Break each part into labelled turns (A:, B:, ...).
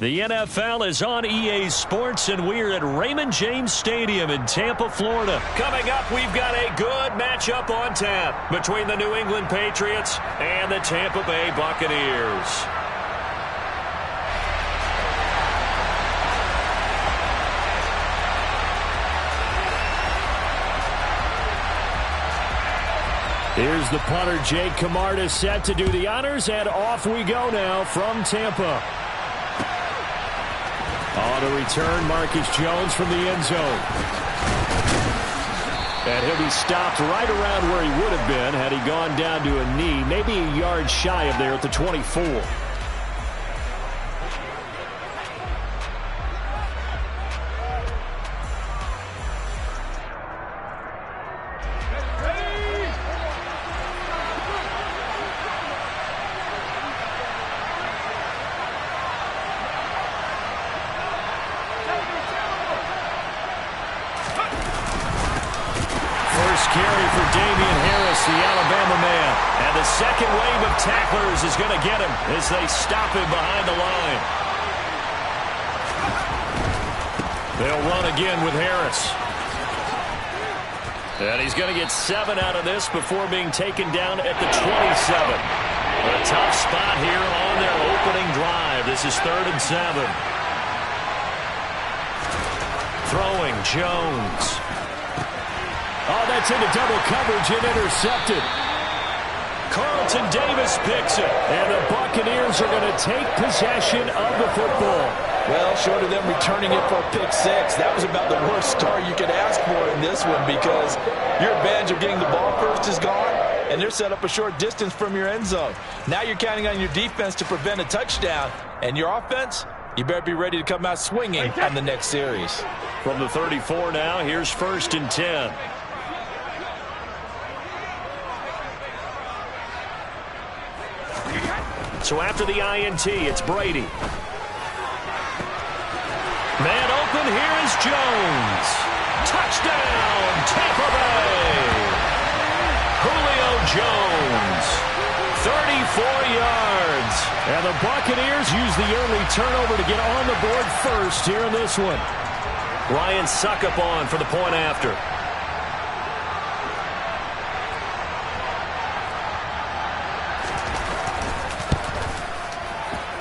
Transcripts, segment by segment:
A: The NFL is on EA Sports, and we're at Raymond James Stadium in Tampa, Florida. Coming up, we've got a good matchup on tap between the New England Patriots and the Tampa Bay Buccaneers. Here's the punter, Jake Camarda, set to do the honors, and off we go now from Tampa. On the return, Marcus Jones from the end zone. And he'll be stopped right around where he would have been had he gone down to a knee, maybe a yard shy of there at the 24. Second wave of tacklers is going to get him as they stop him behind the line. They'll run again with Harris. And he's going to get 7 out of this before being taken down at the 27. A tough spot here on their opening drive. This is 3rd and 7. Throwing Jones. Oh, that's into double coverage and intercepted. Carlton Davis picks it, and the Buccaneers are going to take possession of the football.
B: Well, short of them returning it for a pick 6, that was about the worst start you could ask for in this one because your advantage of getting the ball first is gone, and they're set up a short distance from your end zone. Now you're counting on your defense to prevent a touchdown, and your offense, you better be ready to come out swinging on the next series.
A: From the 34 now, here's 1st and 10. So after the INT, it's Brady. Man open, here is Jones. Touchdown, Tampa Bay. Julio Jones, 34 yards. And the Buccaneers use the early turnover to get on the board first here in this one. Ryan Suckup on for the point after.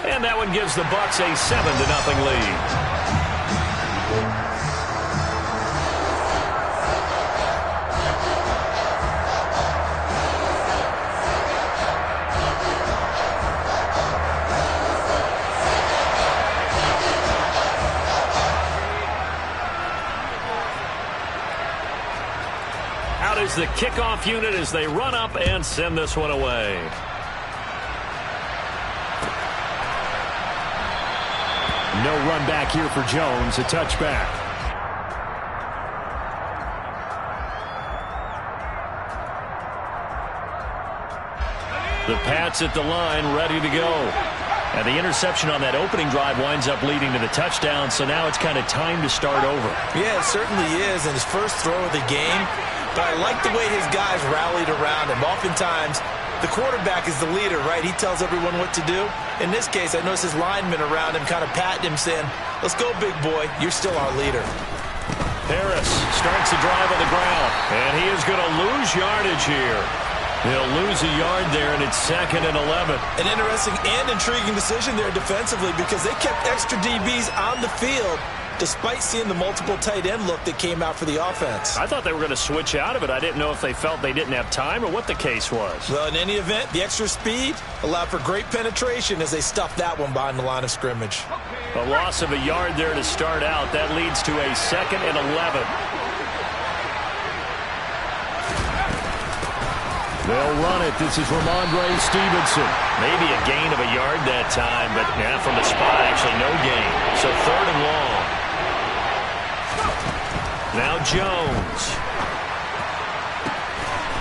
A: And that one gives the Bucs a 7-0 lead. Out is the kickoff unit as they run up and send this one away. No run back here for Jones, a touchback. The Pats at the line, ready to go. And the interception on that opening drive winds up leading to the touchdown, so now it's kind of time to start over. Yeah, it certainly is, and his first throw of the game. But I like the way his guys rallied around him. Oftentimes, the quarterback is the leader, right? He tells everyone what to do. In this case, I noticed his linemen around him kind of patting him, saying, let's go, big boy. You're still our leader. Harris starts the drive on the ground, and he is going to lose yardage here. He'll lose a yard there, and it's 2nd and 11. An interesting and intriguing decision there defensively because they kept extra DBs on the field despite seeing the multiple tight end look that came out for the offense. I thought they were going to switch out of it. I didn't know if they felt they didn't have time or what the case was. Well, in any event, the extra speed allowed for great penetration as they stuffed that one behind the line of scrimmage. A loss of a yard there to start out. That leads to a 2nd and 11. They'll run it. This is Ramondre Stevenson. Maybe a gain of a yard that time, but yeah, from the spot, actually no gain. So 3rd and long. Now Jones.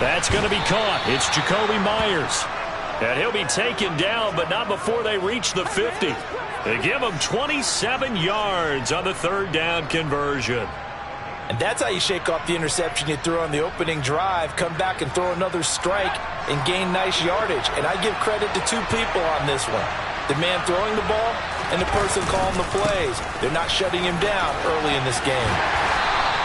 A: That's going to be caught. It's Jacoby Myers. And he'll be taken down, but not before they reach the 50. They give him 27 yards on the 3rd down conversion. And that's how you shake off the interception you threw on the opening drive, come back and throw another strike and gain nice yardage. And I give credit to two people on this one. The man throwing the ball
B: and the person calling the plays. They're not shutting him down early in this game.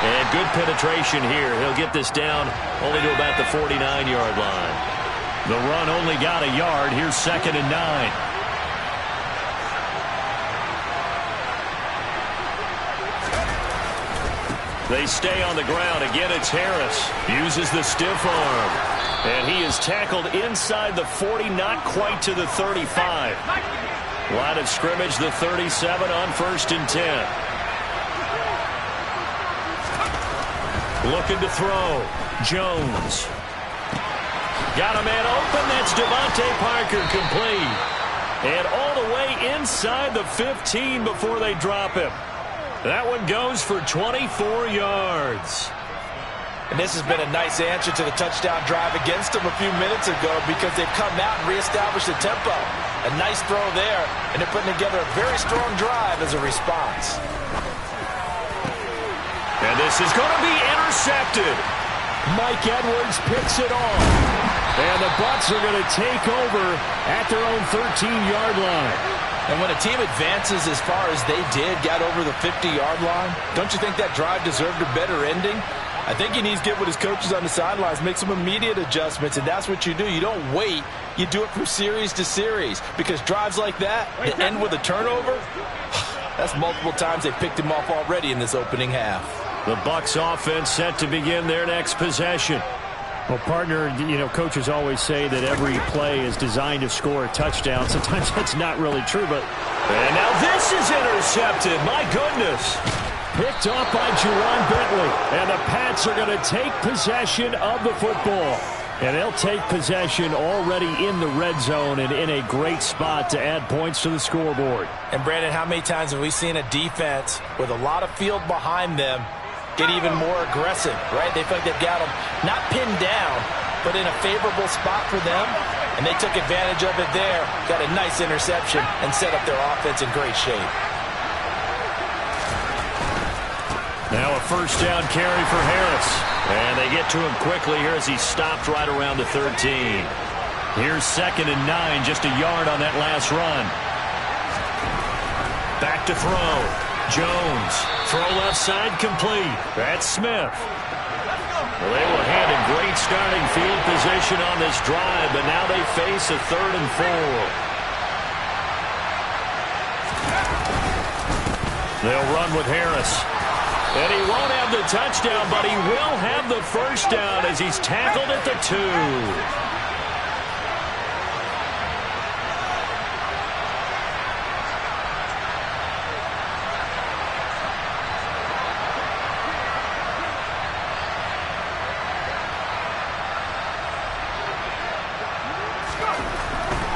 A: And good penetration here. He'll get this down only to about the 49-yard line. The run only got a yard. Here's 2nd and 9. They stay on the ground. Again, it's Harris. Uses the stiff arm. And he is tackled inside the 40, not quite to the 35. Line of scrimmage, the 37 on 1st and 10. Looking to throw. Jones. Got a man open. That's Devontae Parker, complete. And all the way inside the 15 before they drop him. That one goes for 24 yards.
B: And this has been a nice answer to the touchdown drive against them a few minutes ago because they've come out and reestablished the tempo. A nice throw there, and they're putting together a very strong drive as a response.
A: And this is going to be intercepted. Mike Edwards picks it off. And the Bucs are going to take over at their own 13-yard line.
B: And when a team advances as far as they did, got over the 50-yard line, don't you think that drive deserved a better ending? I think he needs to get with his coaches on the sidelines, make some immediate adjustments, and that's what you do. You don't wait. You do it from series to series because drives like that, that end with a turnover, that's multiple times they picked him off already in this opening half.
A: The Bucs offense set to begin their next possession.
C: Well, partner, coaches always say that every play is designed to score a touchdown. Sometimes that's not really true, but...
A: And now this is intercepted. My goodness.
C: Picked off by Juwan Bentley. And the Pats are going to take possession of the football. And they'll take possession already in the red zone and in a great spot to add points to the scoreboard.
B: And, Brandon, how many times have we seen a defense with a lot of field behind them get even more aggressive, right? They feel like they've got them not pinned down, but in a favorable spot for them. And they took advantage of it there, got a nice interception, and set up their offense in great shape.
A: Now a first down carry for Harris. And they get to him quickly here as he stopped right around the 13. Here's 2nd and 9, just a yard on that last run. Back to throw. Jones. Throw left side complete. That's Smith. Well, they were handed great starting field position on this drive, but now they face a 3rd and 4. They'll run with Harris. And he won't have the touchdown, but he will have the first down as he's tackled at the 2.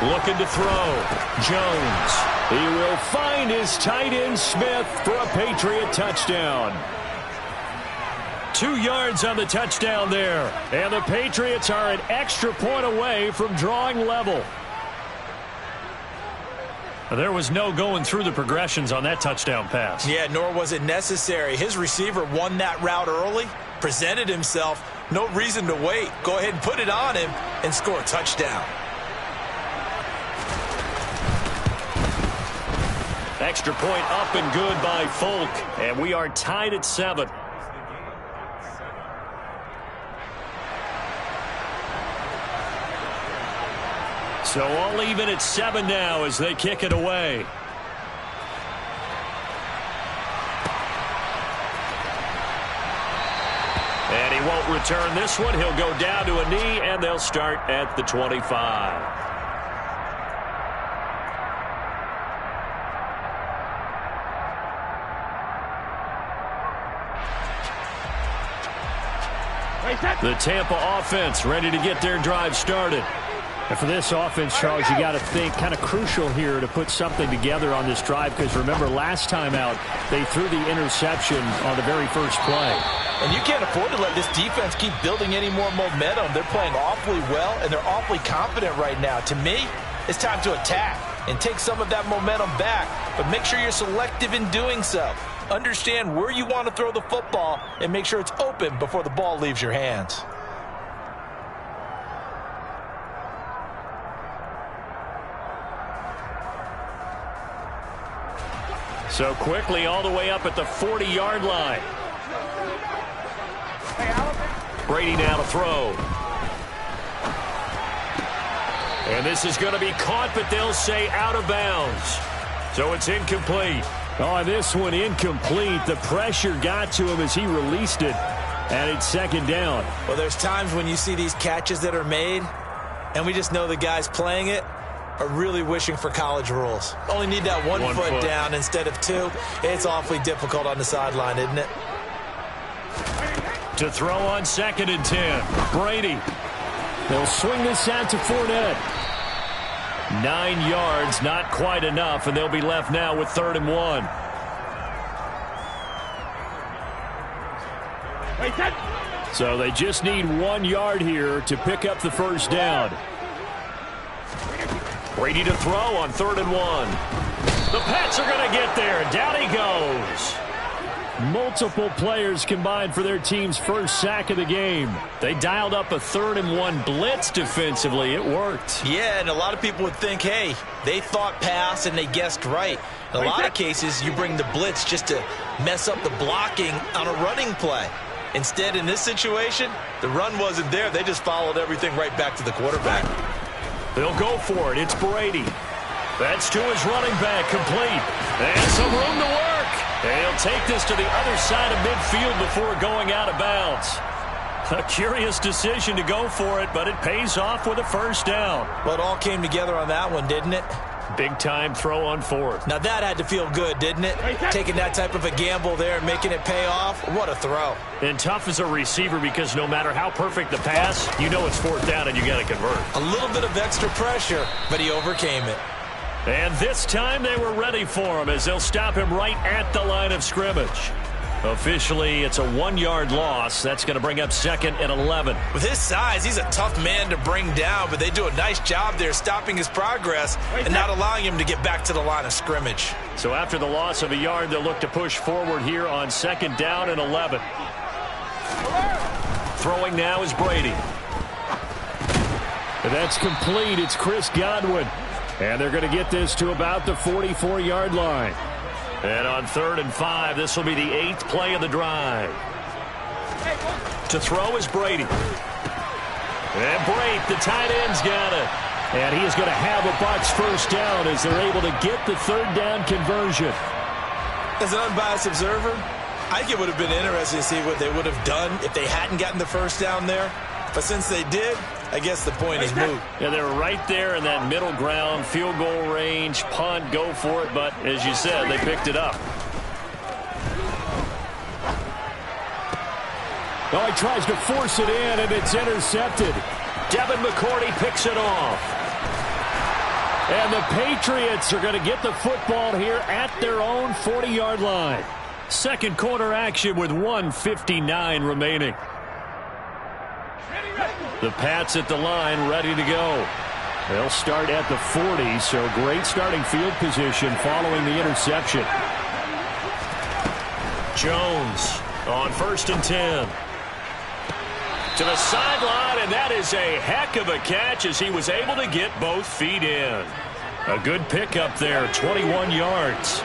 A: Looking to throw. Jones. He will find his tight end Smith for a Patriot touchdown. 2 yards on the touchdown there. And the Patriots are an extra point away from drawing level. There was no going through the progressions on that touchdown pass.
B: Yeah, nor was it necessary. His receiver won that route early, presented himself. No reason to wait. Go ahead and put it on him and score a touchdown.
A: Extra point up and good by Folk. And we are tied at 7. So all even at 7 now as they kick it away. And he won't return this one. He'll go down to a knee, and they'll start at the 25. The Tampa offense ready to get their drive started.
C: And for this offense, Charles, you got to think kind of crucial here to put something together on this drive because remember last time out they threw the interception on the very first play.
B: And you can't afford to let this defense keep building any more momentum. They're playing awfully well and they're awfully confident right now. To me, it's time to attack and take some of that momentum back, but make sure you're selective in doing so. Understand where you want to throw the football and make sure it's open before the ball leaves your hands.
C: So quickly all the way up at the 40-yard line. Brady now to throw. And this is going to be caught, but they'll say out of bounds. So it's incomplete. Oh, this one incomplete. The pressure got to him as he released it. And it's second down.
B: Well, there's times when you see these catches that are made, and we just know the guys playing it are really wishing for college rules. Only need that one foot down instead of two. It's awfully difficult on the sideline, isn't it?
C: To throw on 2nd and 10. Brady. They'll swing this out to Fournette. 9 yards, not quite enough, and they'll be left now with 3rd and 1. So they just need 1 yard here to pick up the first down. Brady to throw on 3rd and 1. The Pats are going to get there. Down he goes. Multiple players combined for their team's first sack of the game. They dialed up a 3rd and 1 blitz defensively. It worked.
B: Yeah, and a lot of people would think, hey, they thought pass and they guessed right. In a lot of cases, you bring the blitz just to mess up the blocking on a running play. Instead, in this situation, the run wasn't there. They just followed everything right back to the quarterback.
C: They'll go for it. It's Brady. That's to his running back, complete. And some room to work. And he'll take this to the other side of midfield before going out of bounds. A curious decision to go for it, but it pays off with a first down.
B: Well, it all came together on that one, didn't it?
C: Big-time throw on 4th.
B: Now, that had to feel good, didn't it? Taking that type of a gamble there and making it pay off. What a throw.
C: And tough as a receiver because no matter how perfect the pass, you know it's 4th down and you got to convert.
B: A little bit of extra pressure, but he overcame it.
C: And this time they were ready for him as they'll stop him right at the line of scrimmage. Officially, it's a 1-yard loss. That's going to bring up 2nd and 11.
B: With his size, he's a tough man to bring down, but they do a nice job there stopping his progress and not allowing him to get back to the line of scrimmage.
C: So after the loss of a yard, they'll look to push forward here on 2nd down and 11. Throwing now is Brady. And that's complete. It's Chris Godwin. And they're going to get this to about the 44-yard line. And on 3rd and 5, this will be the 8th play of the drive. To throw is Brady. And Brate, the tight end's got it. And he is going to have a Bucs first down as they're able to get the 3rd down conversion.
B: As an unbiased observer, I think it would have been interesting to see what they would have done if they hadn't gotten the first down there. But since they did, I guess the point is moot.
C: Yeah, they were right there in that middle ground, field goal range, punt, go for it. But as you said, they picked it up. Oh, he tries to force it in, and it's intercepted. Devin McCourty picks it off. And the Patriots are going to get the football here at their own 40-yard line. Second quarter action with 1:59 remaining. The Pats at the line, ready to go. They'll start at the 40, so great starting field position following the interception. Jones on 1st and 10. To the sideline, and that is a heck of a catch as he was able to get both feet in. A good pickup there, 21 yards.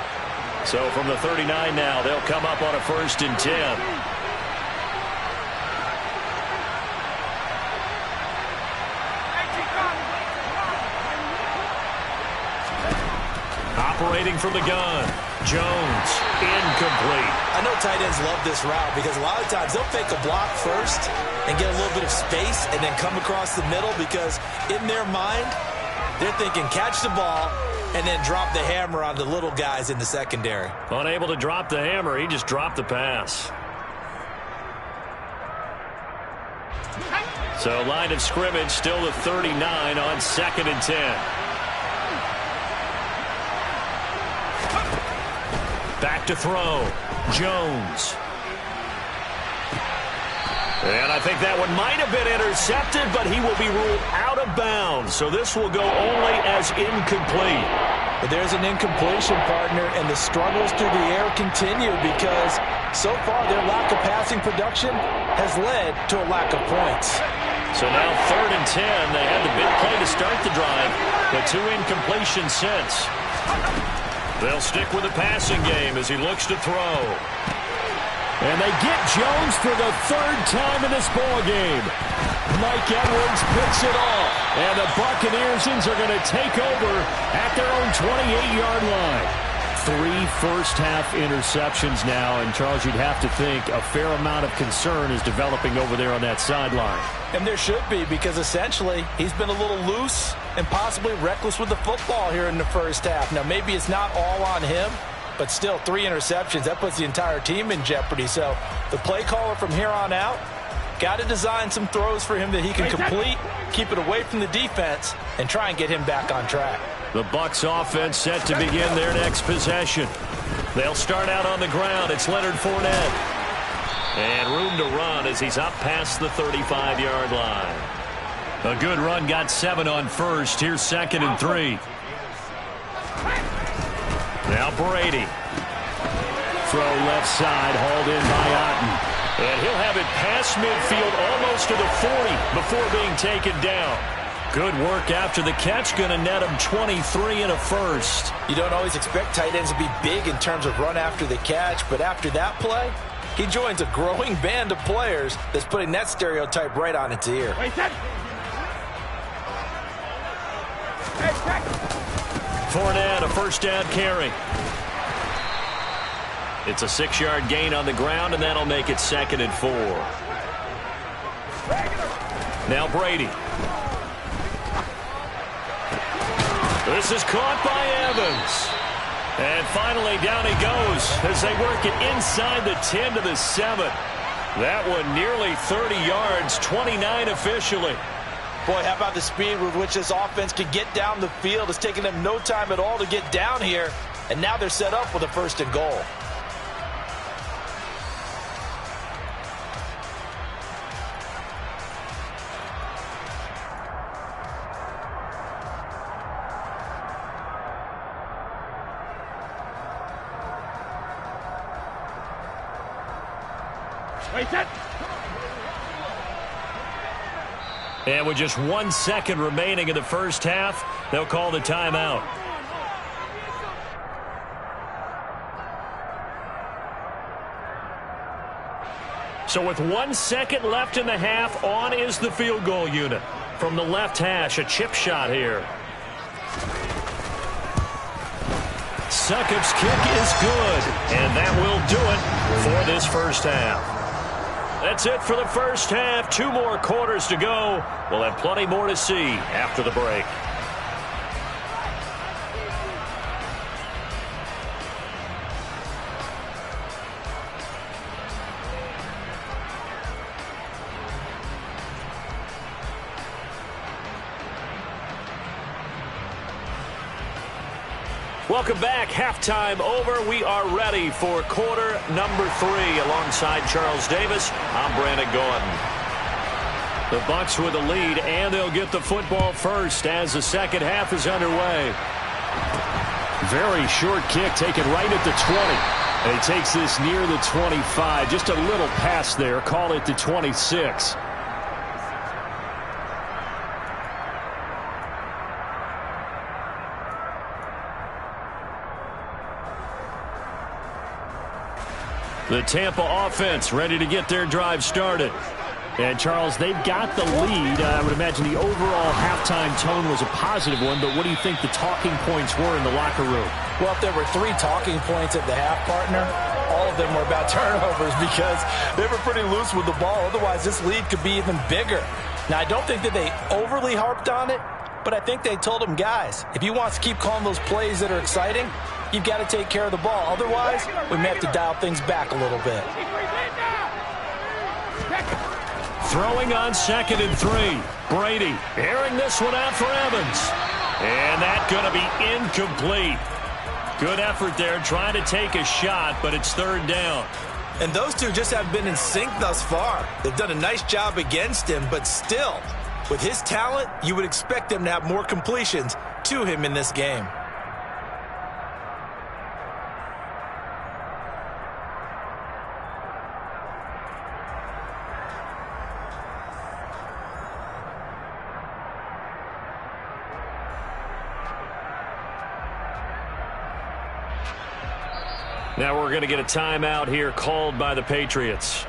C: So from the 39 now, they'll come up on a 1st and 10. Operating from the gun. Jones, incomplete.
B: I know tight ends love this route because a lot of times they'll fake a block first and get a little bit of space and then come across the middle because in their mind, they're thinking catch the ball and then drop the hammer on the little guys in the secondary.
C: Unable to drop the hammer, he just dropped the pass. So line of scrimmage still the 39 on 2nd and 10. Back to throw. Jones. And I think that one might have been intercepted, but he will be ruled out of bounds. So this will go only as incomplete.
B: But there's an incompletion, partner, and the struggles through the air continue because so far their lack of passing production has led to a lack of points.
C: So now 3rd and 10. They had the big play to start the drive, but 2 incompletions since.
A: They'll stick with the passing game as he looks to throw.
C: And they get Jones for the third time in this ballgame. Mike Edwards picks it off. And the Buccaneers are going to take over at their own 28-yard line. 3 first-half interceptions now. And, Charles, you'd have to think a fair amount of concern is developing over there on that sideline.
B: And there should be, because essentially he's been a little loose and possibly reckless with the football here in the first half. Now, maybe it's not all on him, but still 3 interceptions. That puts the entire team in jeopardy. So the play caller from here on out got to design some throws for him that he can complete, keep it away from the defense, and try and get him back on track.
A: The Bucs offense set to begin their next possession. They'll start out on the ground. It's Leonard Fournette. And room to run as he's up past the 35-yard line. A good run, got 7 on first. Here's 2nd and 3. Now Brady. Throw left side, hauled in by Otten. And he'll have it past midfield almost to the 40 before being taken down. Good work after the catch. Going to net him 23 and a first.
B: You don't always expect tight ends to be big in terms of run after the catch, but after that play, he joins a growing band of players that's putting that stereotype right on its ear.
A: Fournette, a first down carry. It's a 6-yard gain on the ground, and that'll make it 2nd and 4. Now Brady. This is caught by Evans. And finally down he goes as they work it inside the 10 to the 7. That one nearly 30 yards, 29 officially.
B: Boy, how about the speed with which this offense could get down the field? It's taken them no time at all to get down here, and now they're set up with a 1st and goal.
A: And with just 1 second remaining in the first half, they'll call the timeout. So with 1 second left in the half, on is the field goal unit. From the left hash, a chip shot here. Succop's kick is good, and that will do it for this first half. That's it for the first half. 2 more quarters to go. We'll have plenty more to see after the break. Welcome back. Halftime over. We are ready for quarter number 3. Alongside Charles Davis, I'm Brandon Gordon. The Bucs with the lead, and they'll get the football first as the second half is underway.
C: Very short kick taken right at the 20. And he takes this near the 25. Just a little pass there. Call it the 26.
A: The Tampa offense ready to get their drive started.
C: And, Charles, they've got the lead. I would imagine the overall halftime tone was a positive one, but what do you think the talking points were in the locker room?
B: Well, if there were 3 talking points at the half, partner, all of them were about turnovers because they were pretty loose with the ball. Otherwise, this lead could be even bigger. Now, I don't think that they overly harped on it, but I think they told them, guys, if you want to keep calling those plays that are exciting, you've got to take care of the ball. Otherwise, we may have to dial things back a little bit.
A: Throwing on 2nd and 3. Brady airing this one out for Evans. And that's going to be incomplete. Good effort there trying to take a shot, but it's 3rd down.
B: And those two just haven't been in sync thus far. They've done a nice job against him, but still, with his talent, you would expect them to have more completions to him in this game.
A: Now we're going to get a timeout here called by the Patriots.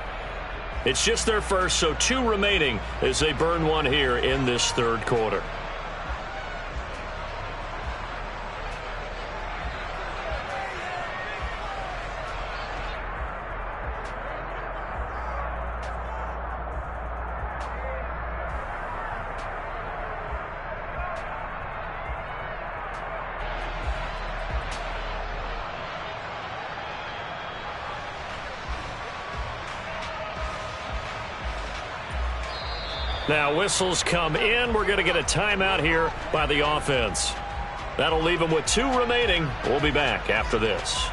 A: It's just their first, so 2 remaining as they burn one here in this third quarter. Now whistles come in. We're going to get a timeout here by the offense. That'll leave them with 2 remaining. We'll be back after this.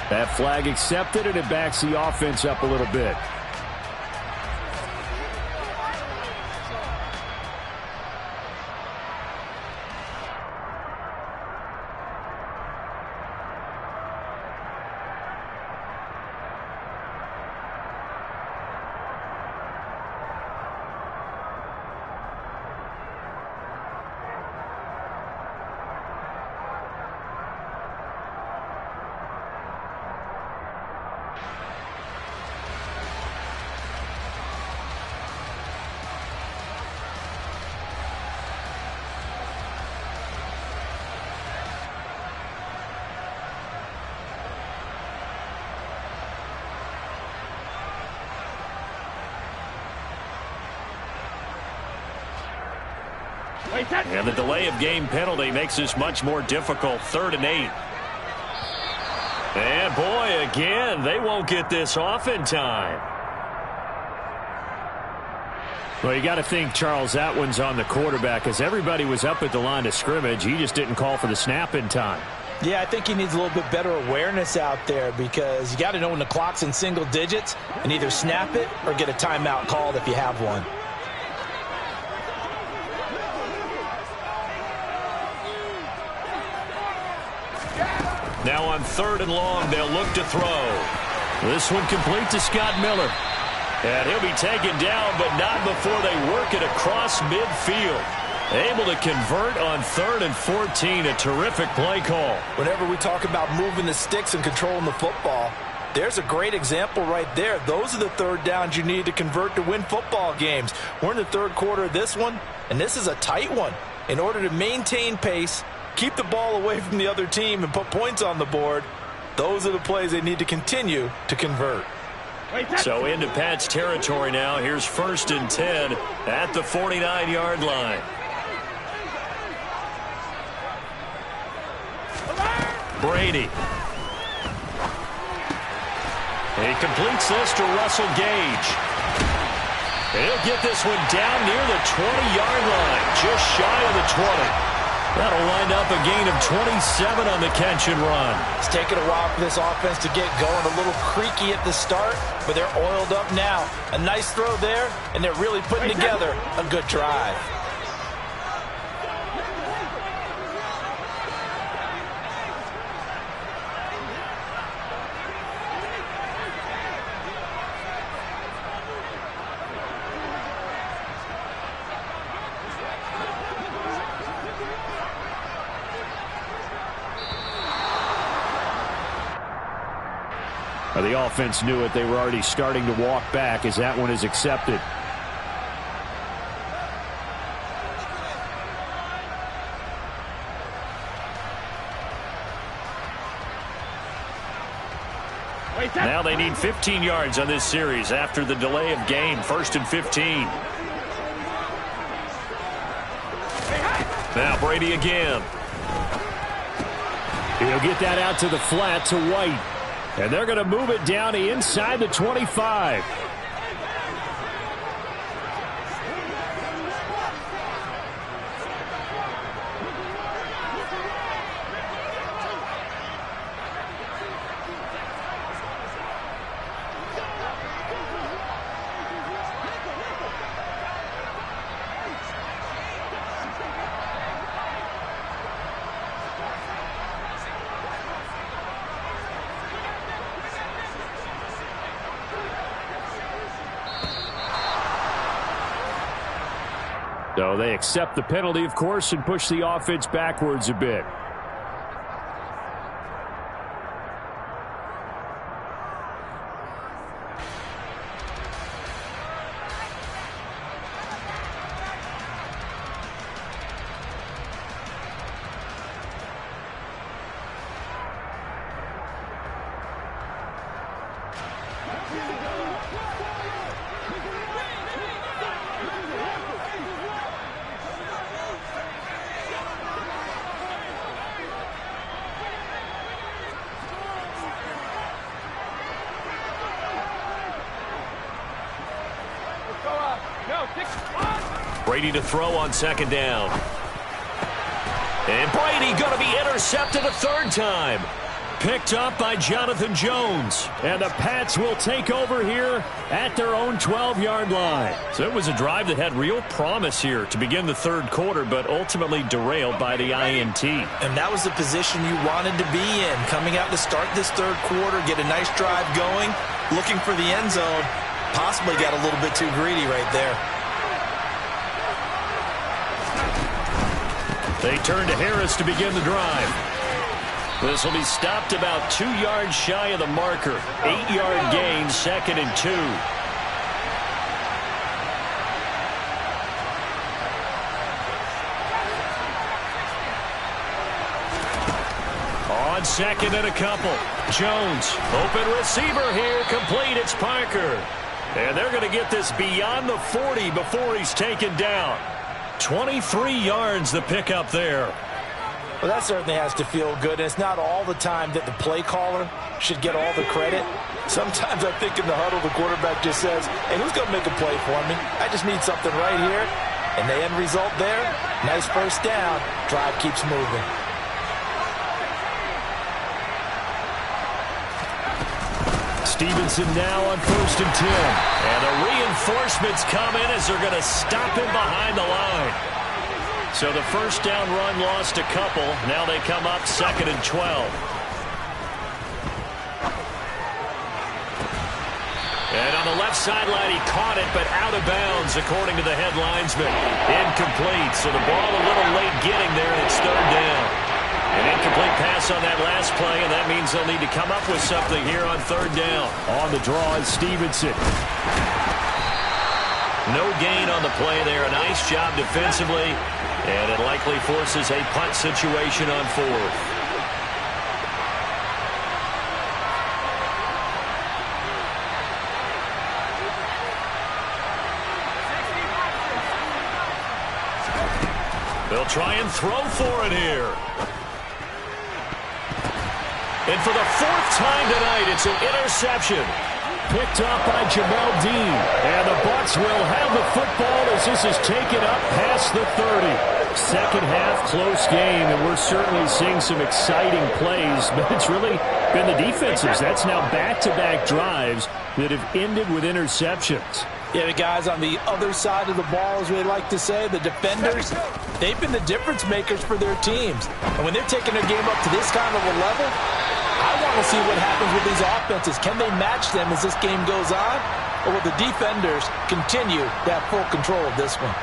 C: That flag accepted, and it backs the offense up a little bit. And the delay of game penalty makes this much more difficult. 3rd and 8. And boy, again, they won't get this off in time. Well, you got to think, Charles, that one's on the quarterback, as everybody was up at the line of scrimmage. He just didn't call for the snap in time.
B: Yeah, I think he needs a little bit better awareness out there, because you got to know when the clock's in single digits and either snap it or get a timeout called if you have one.
A: Now on 3rd and long, they'll look to throw. This one complete to Scott Miller. And he'll be taken down, but not before they work it across midfield. Able to convert on 3rd and 14. A terrific play call.
B: Whenever we talk about moving the sticks and controlling the football, there's a great example right there. Those are the 3rd downs you need to convert to win football games. We're in the 3rd quarter of this one, and this is a tight one. In order to maintain pace, keep the ball away from the other team, and put points on the board, those are the plays they need to continue to convert.
A: So into Pat's territory now. Here's 1st and 10 at the 49-yard line. Brady. He completes this to Russell Gage. He'll get this one down near the 20-yard line, just shy of the 20. That'll wind up a gain of 27 on the catch and run.
B: It's taken a while for this offense to get going. A little creaky at the start, but they're oiled up now. A nice throw there, and they're really putting together a good drive.
C: The offense knew it. They were already starting to walk back as that one is accepted.
A: Now they need 15 yards on this series after the delay of game. 1st and 15. Now Brady again.
C: He'll get that out to the flat to White. And they're going to move it down to inside the 25. So they accept the penalty, of course, and push the offense backwards a bit.
A: Brady to throw on second down. And Brady going to be intercepted a third time. Picked up by Jonathan Jones.
C: And the Pats will take over here at their own 12-yard line.
A: So it was a drive that had real promise here to begin the third quarter, but ultimately derailed by the INT.
B: And that was the position you wanted to be in. Coming out to start this third quarter, get a nice drive going, looking for the end zone. Possibly got a little bit too greedy right there.
A: They turn to Harris to begin the drive. This will be stopped about 2 yards shy of the marker. 8-yard gain, 2nd and 2. On second and a couple. Jones, open receiver here, complete. It's Parker. And they're going to get this beyond the 40 before he's taken down. 23 yards the pickup there.
B: Well, that certainly has to feel good. And it's not all the time that the play caller should get all the credit. Sometimes I think in the huddle, the quarterback just says, hey, who's going to make a play for me? I just need something right here. And the end result there, nice first down. Drive keeps moving.
C: Stevenson now on 1st and 10.
A: And the reinforcements come in as they're going to stop him behind the line. So the first down run lost a couple. Now they come up 2nd and 12. And on the left sideline, he caught it, but out of bounds, according to the head linesman. Incomplete. So the ball a little late getting there, and it's 3rd down. An incomplete pass on that last play, and that means they'll need to come up with something here on 3rd down.
C: On the draw is Stevenson.
A: No gain on the play there. A nice job defensively, and it likely forces a punt situation on 4th. They'll try and throw for it here. And for the 4th time tonight, it's an interception.
C: Picked up by Jamel Dean. And the Bucs will have the football as this is taken up past the 30. Second half, close game, and we're certainly seeing some exciting plays, but it's really been the defenses. That's now back-to-back drives that have ended with interceptions.
B: Yeah, the guys on the other side of the ball, as we like to say, the defenders, they've been the difference makers for their teams. And when they're taking their game up to this kind of a level, I want to see what happens with these offenses. Can they match them as this game goes on? Or will the defenders continue to have full control of this one?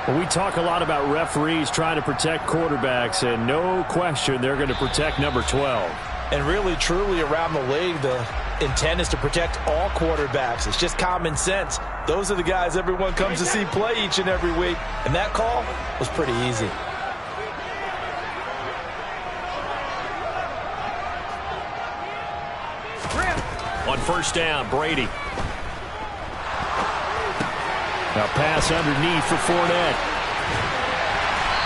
C: Well, we talk a lot about referees trying to protect quarterbacks, and no question they're going to protect number 12.
B: And really, truly, around the league, the intent is to protect all quarterbacks. It's just common sense. Those are the guys everyone comes to see play each and every week. And that call was pretty easy.
A: On 1st down, Brady.
C: Now pass underneath for Fournette.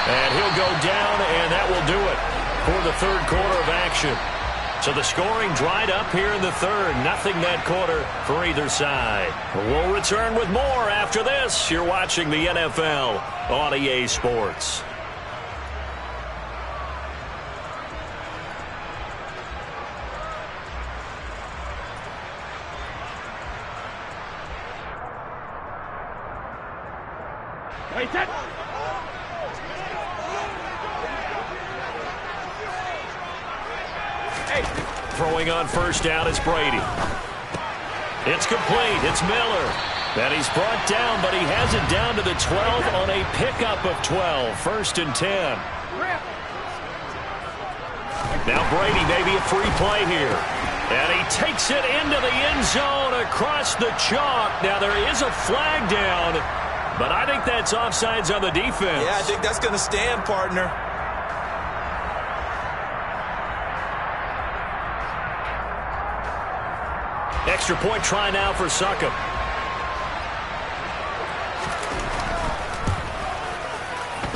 A: And he'll go down, and that will do it for the third quarter of action. So the scoring dried up here in the third. Nothing that quarter for either side. We'll return with more after this. You're watching the NFL on EA Sports. Throwing on first down is Brady. It's complete. It's Miller. And he's brought down, but he has it down to the 12 on a pickup of 12. First and 10. Now Brady, maybe a free play here. And he takes it into the end zone across the chalk. Now there is a flag down, but I think that's offsides on the defense.
B: Yeah, I think that's going to stand, partner.
A: Extra point try now for Succop.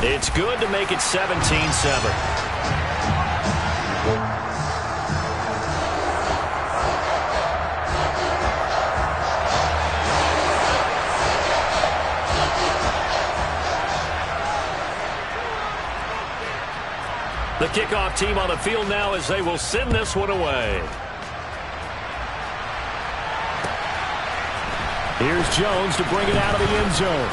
A: It's good to make it 17-7. The kickoff team on the field now as they will send this one away.
C: Here's Jones to bring it out of the end zone.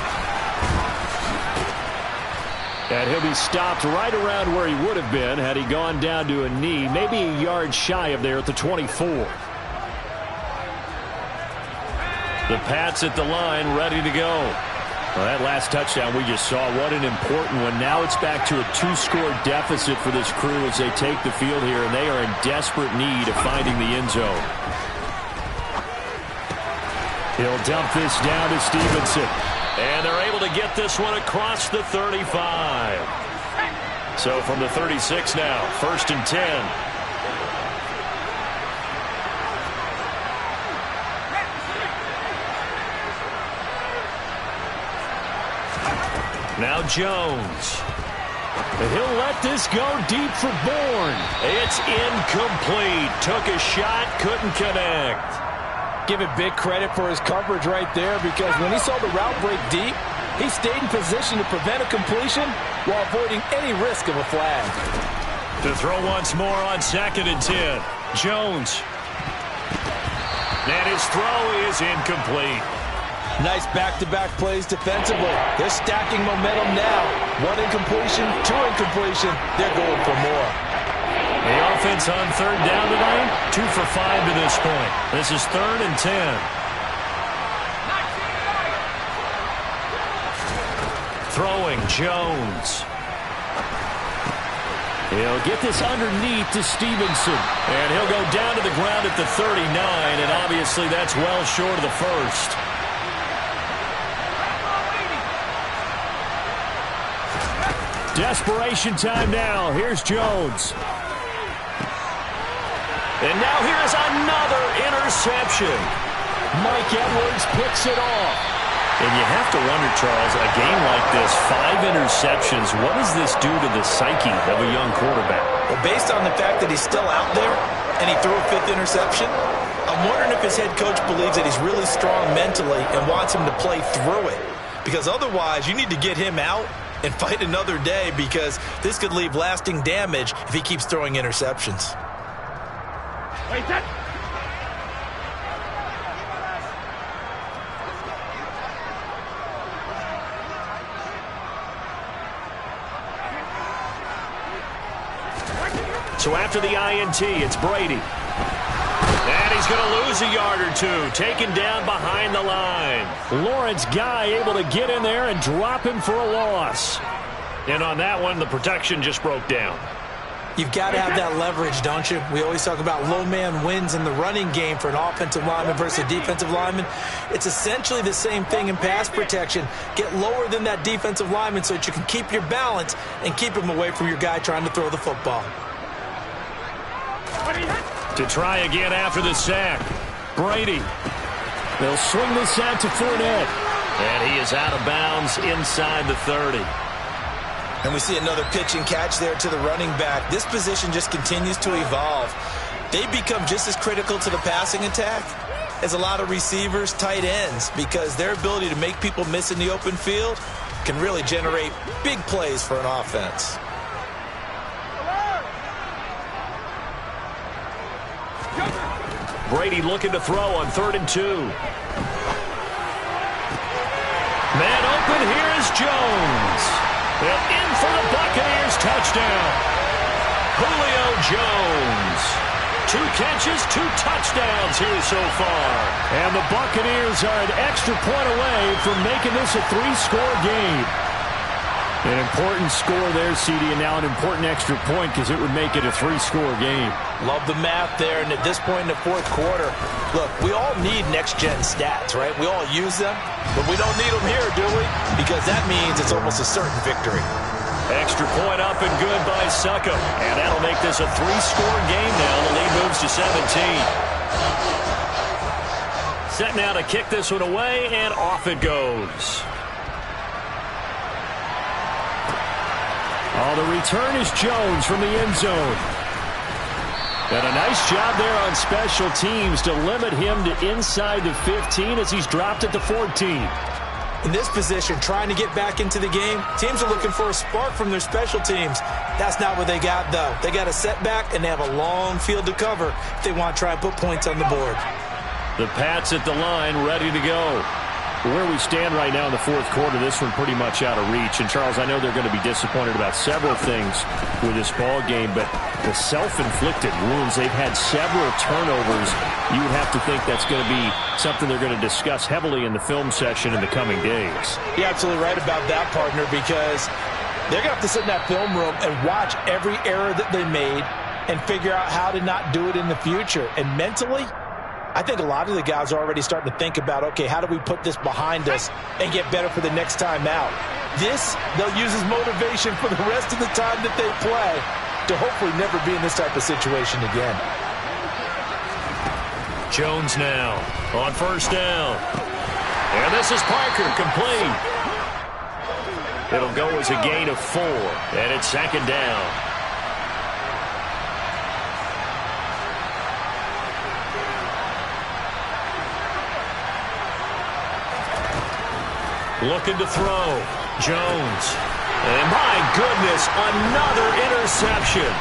C: And he'll be stopped right around where he would have been had he gone down to a knee, maybe a yard shy of there at the 24. The Pats at the line, ready to go. Well, that last touchdown we just saw, what an important one. Now it's back to a 2-score deficit for this crew as they take the field here, and they are in desperate need of finding the end zone. He'll dump this down to Stevenson.
A: And they're able to get this one across the 35. So from the 36 now, first and 10. Now Jones.
C: And he'll let this go deep for Bourne.
A: It's incomplete. Took a shot, couldn't connect.
B: Give it big credit for his coverage right there, because when he saw the route break deep, he stayed in position to prevent a completion while avoiding any risk of a flag.
A: To throw once more on second and 10. Jones. And his throw is incomplete.
B: Nice back-to-back plays defensively. They're stacking momentum now. 1 incompletion, 2 incompletion. They're going for more.
A: The offense on third down tonight, 2 for 5 to this point. This is third and 10. Throwing Jones.
C: He'll get this underneath to Stevenson.
A: And he'll go down to the ground at the 39, and obviously that's well short of the first.
C: Desperation time now. Here's Jones.
A: And now here's another interception.
C: Mike Edwards picks it off.
A: And you have to wonder, Charles, a game like this, 5 interceptions, what does this do to the psyche of a young quarterback?
B: Well, based on the fact that he's still out there and he threw a 5th interception, I'm wondering if his head coach believes that he's really strong mentally and wants him to play through it. Because otherwise, you need to get him out and fight another day, because this could leave lasting damage if he keeps throwing interceptions.
A: So after the INT, it's Brady. And he's going to lose a yard or 2, taken down behind the line.
C: Lawrence Guy able to get in there and drop him for a loss.
A: And on that one, the protection just broke down.
B: You've got to have that leverage, don't you? We always talk about low man wins in the running game for an offensive lineman versus a defensive lineman. It's essentially the same thing in pass protection. Get lower than that defensive lineman so that you can keep your balance and keep him away from your guy trying to throw the football.
A: To try again after the sack, Brady.
C: They'll swing this out to Fournette.
A: And he is out of bounds inside the 30.
B: And we see another pitch and catch there to the running back. This position just continues to evolve. They become just as critical to the passing attack as a lot of receivers, tight ends, because their ability to make people miss in the open field can really generate big plays for an offense.
C: Brady looking to throw on 3rd and 2. Man open, here is Jones. And in for the Buccaneers touchdown. Julio Jones. 2 catches, 2 touchdowns here so far. And the Buccaneers are an extra point away from making this a 3-score game. An important score there, CD, and now an important extra point because it would make it a 3-score game.
B: Love the math there, and at this point in the 4th quarter, look, we all need next-gen stats, right? We all use them, but we don't need them here, do we? Because that means it's almost a certain victory.
C: Extra point up and good by Suckup. And that'll make this a 3-score game now. The lead moves to 17. Set now to kick this one away, and off it goes. Oh, the return is Jones from the end zone. And a nice job there on special teams to limit him to inside the 15 as he's dropped at the 14.
B: In this position, trying to get back into the game, teams are looking for a spark from their special teams. That's not what they got, though. They got a setback, and they have a long field to cover if they want to try and put points on the board.
C: The Pats at the line, ready to go. Where we stand right now in the 4th quarter, this one pretty much out of reach. And, Charles, I know they're going to be disappointed about several things with this ball game, but the self-inflicted wounds, they've had several turnovers. You would have to think that's going to be something they're going to discuss heavily in the film session in the coming days.
B: You're absolutely right about that, partner, because they're going to have to sit in that film room and watch every error that they made and figure out how to not do it in the future. And mentally, I think a lot of the guys are already starting to think about, okay, how do we put this behind us and get better for the next time out? This, they'll use as motivation for the rest of the time that they play to hopefully never be in this type of situation again.
C: Jones now on 1st down. And this is Parker, complete. It'll go as a gain of 4, and it's 2nd down. Looking to throw. Jones. And my goodness, another interception.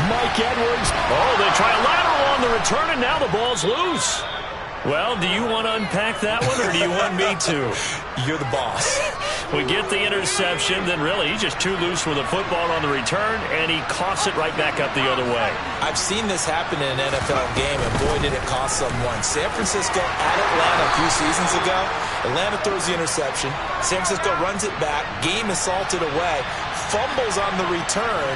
C: Mike Edwards. Oh, they try a lateral on the return, and now the ball's loose. Well, do you want to unpack that one, or do you want me to?
B: You're the boss.
C: We get the interception, then really he's just too loose with the football on the return, and he coughs it right back up the other way.
B: I've seen this happen in an NFL game, and boy, did it cost someone. San Francisco at Atlanta a few seasons ago. Atlanta throws the interception. San Francisco runs it back. Game is salted away. Fumbles on the return.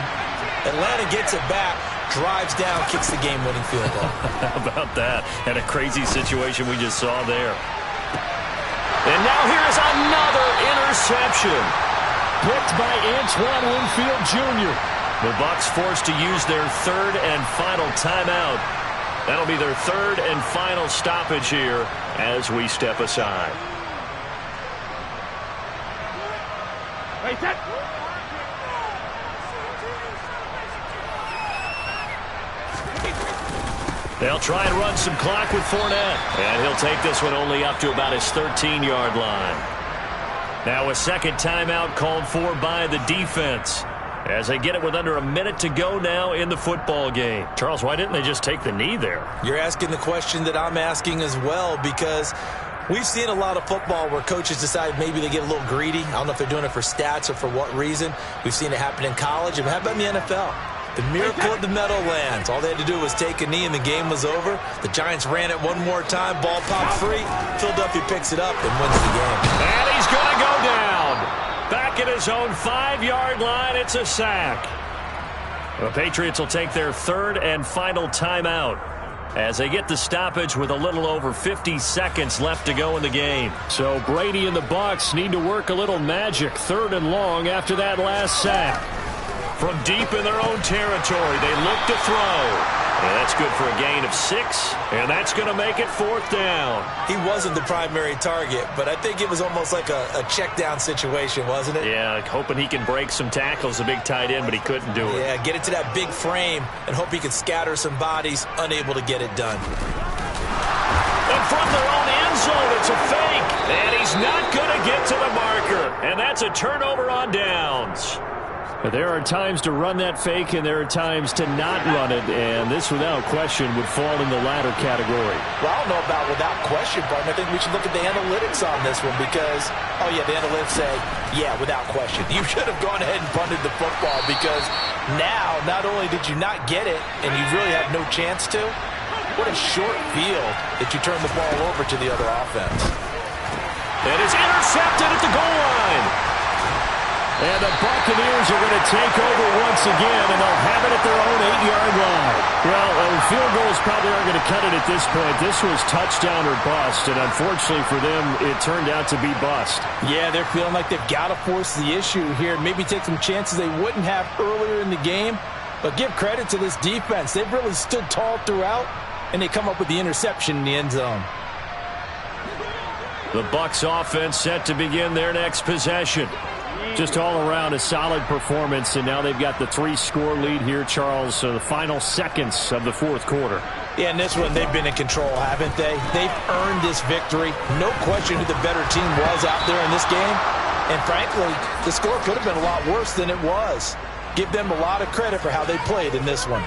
B: Atlanta gets it back. Drives down, kicks the game-winning field goal.
C: How about that? And a crazy situation we just saw there. And now here's another interception. Picked by Antoine Winfield Jr. The Bucs forced to use their 3rd and final timeout. That'll be their 3rd and final stoppage here as we step aside. Wait, that... They'll try and run some clock with Fournette. And he'll take this one only up to about his 13-yard line. Now a 2nd timeout called for by the defense as they get it with under a minute to go now in the football game. Charles, why didn't they just take the knee there?
B: You're asking the question that I'm asking as well, because we've seen a lot of football where coaches decide maybe they get a little greedy. I don't know if they're doing it for stats or for what reason. We've seen it happen in college. And how about in the NFL? The miracle at the Meadowlands. All they had to do was take a knee and the game was over. The Giants ran it one more time. Ball popped free. Philadelphia picks it up and wins the game.
C: And he's going to go down. Back at his own 5-yard line. It's a sack. The Patriots will take their 3rd and final timeout as they get the stoppage with a little over 50 seconds left to go in the game. So Brady and the Bucs need to work a little magic. 3rd and long after that last sack. From deep in their own territory, they look to throw. And that's good for a gain of 6, and that's going to make it 4th down.
B: He wasn't the primary target, but I think it was almost like a check down situation, wasn't it?
C: Yeah, hoping he can break some tackles, a big tight end, but he couldn't do it.
B: Yeah, get it to that big frame and hope he can scatter some bodies, unable to get it done.
C: And from their own end zone, it's a fake, and he's not going to get to the marker, and that's a turnover on downs. There are times to run that fake, and there are times to not run it, and this, without question, would fall in the latter category.
B: Well, I don't know about without question, but I think we should look at the analytics on this one because, oh, yeah, the analytics say, yeah, without question. You should have gone ahead and punted the football because now, not only did you not get it, and you really had no chance to, what a short field that you turn the ball over to the other offense.
C: It is intercepted at the goal line. And the Buccaneers are going to take over once again, and they'll have it at their own 8-yard line. Well, field goals probably aren't going to cut it at this point. This was touchdown or bust, and unfortunately for them, it turned out to be bust.
B: Yeah, they're feeling like they've got to force the issue here, maybe take some chances they wouldn't have earlier in the game. But give credit to this defense. They've really stood tall throughout, and they come up with the interception in the end zone.
C: The Bucs offense set to begin their next possession. Just all around a solid performance, and now they've got the 3-score lead here, Charles, the final seconds of the 4th quarter.
B: Yeah, in this one, they've been in control, haven't they? They've earned this victory. No question who the better team was out there in this game. And frankly, the score could have been a lot worse than it was. Give them a lot of credit for how they played in this one.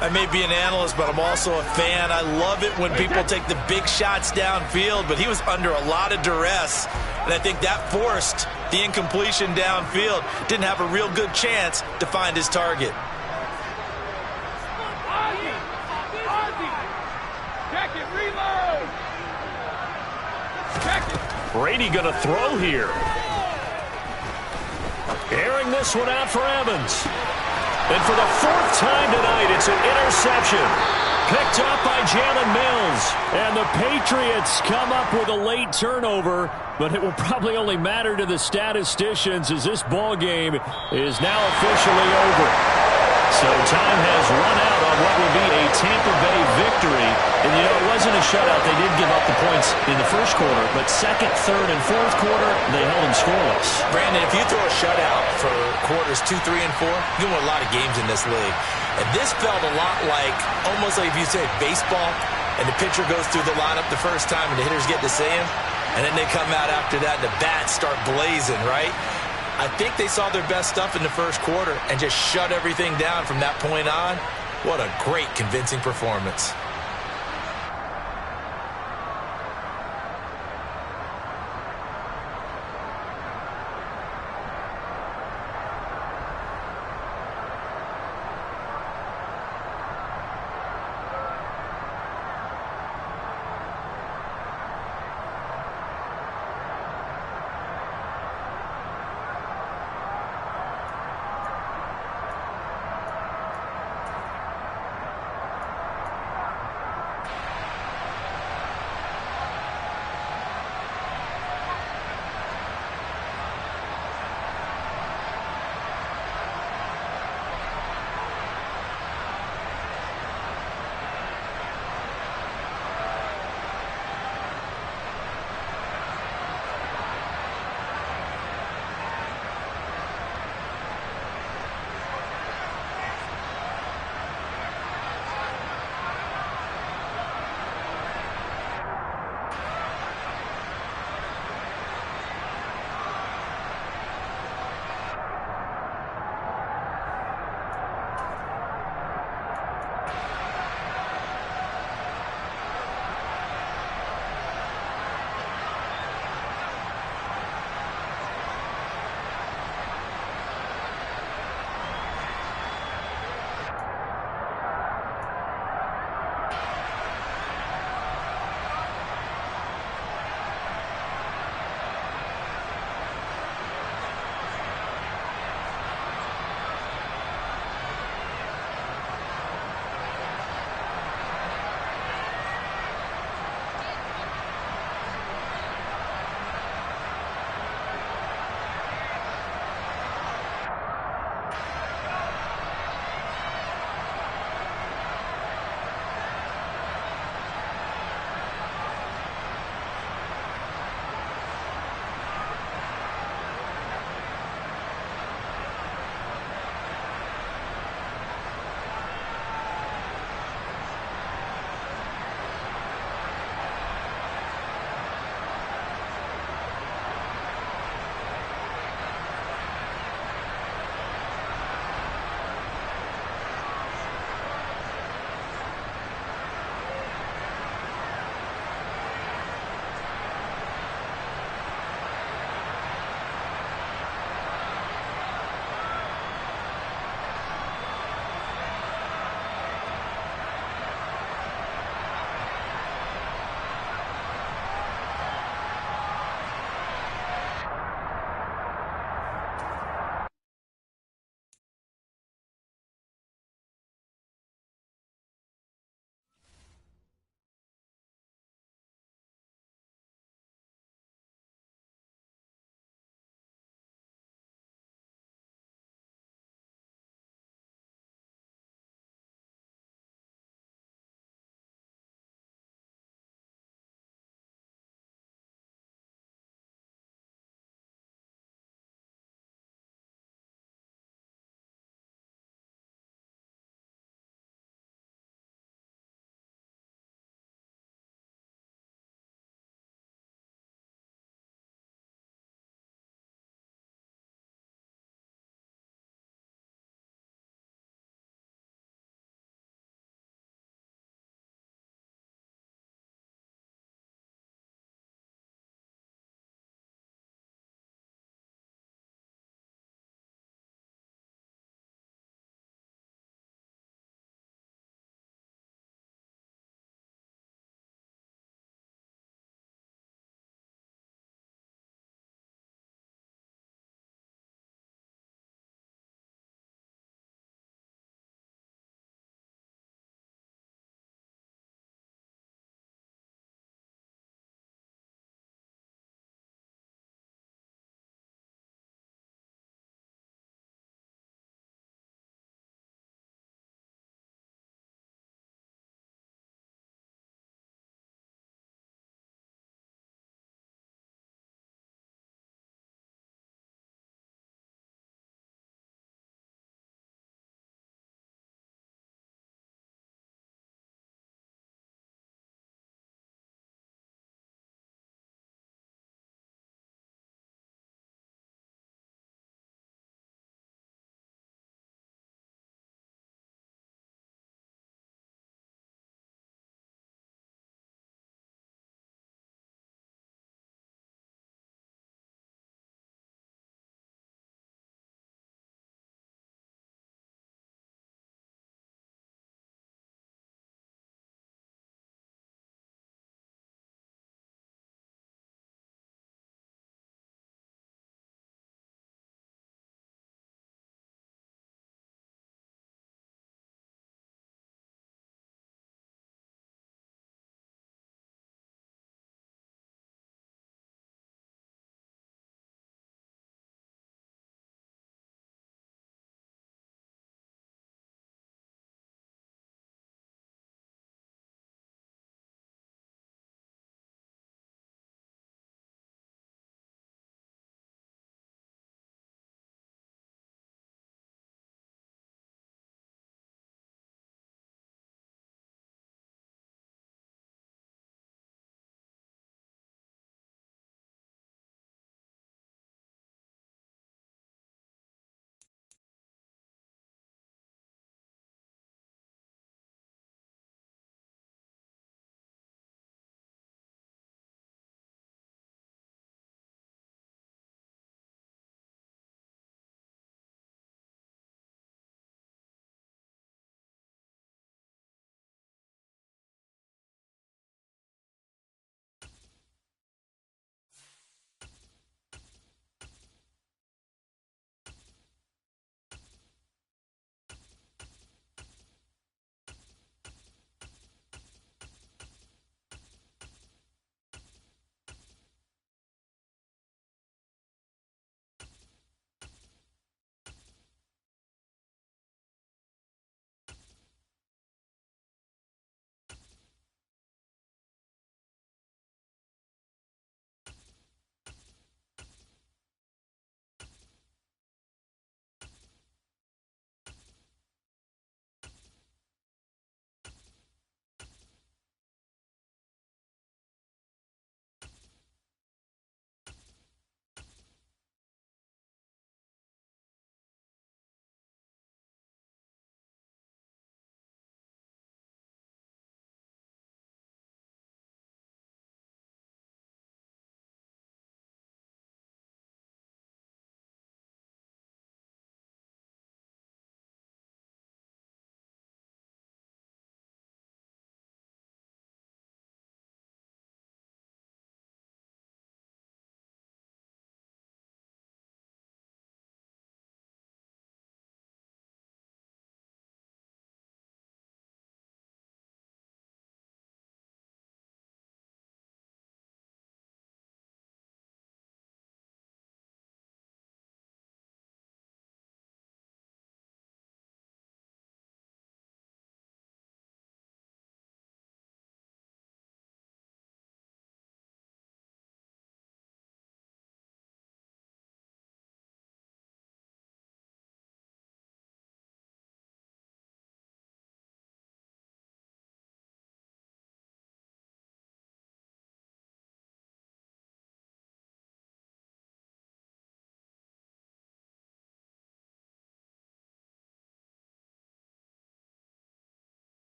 B: I may be an analyst, but I'm also a fan. I love it when people take the big shots downfield, but he was under a lot of duress. And I think that forced the incompletion downfield. Didn't have a real good chance to find his target.
C: Brady going to throw here. Airing this one out for Evans. And for the 4th time tonight, it's an interception. Picked up by Jalen Mills. And the Patriots come up with a late turnover, but it will probably only matter to the statisticians as this ball game is now officially over. So time has run out on what will be a Tampa Bay victory. And, you know, it wasn't a shutout. They did give up the points in the 1st quarter, but 2nd, 3rd, and 4th quarter, they held them scoreless.
B: Brandon, if you throw a shutout for quarters 2, 3, and 4, you win a lot of games in this league. And this felt a lot like, almost like if you said baseball, and the pitcher goes through the lineup the first time and the hitters get to see him, and then they come out after that and the bats start blazing, right? I think they saw their best stuff in the 1st quarter and just shut everything down from that point on. What a great, convincing performance.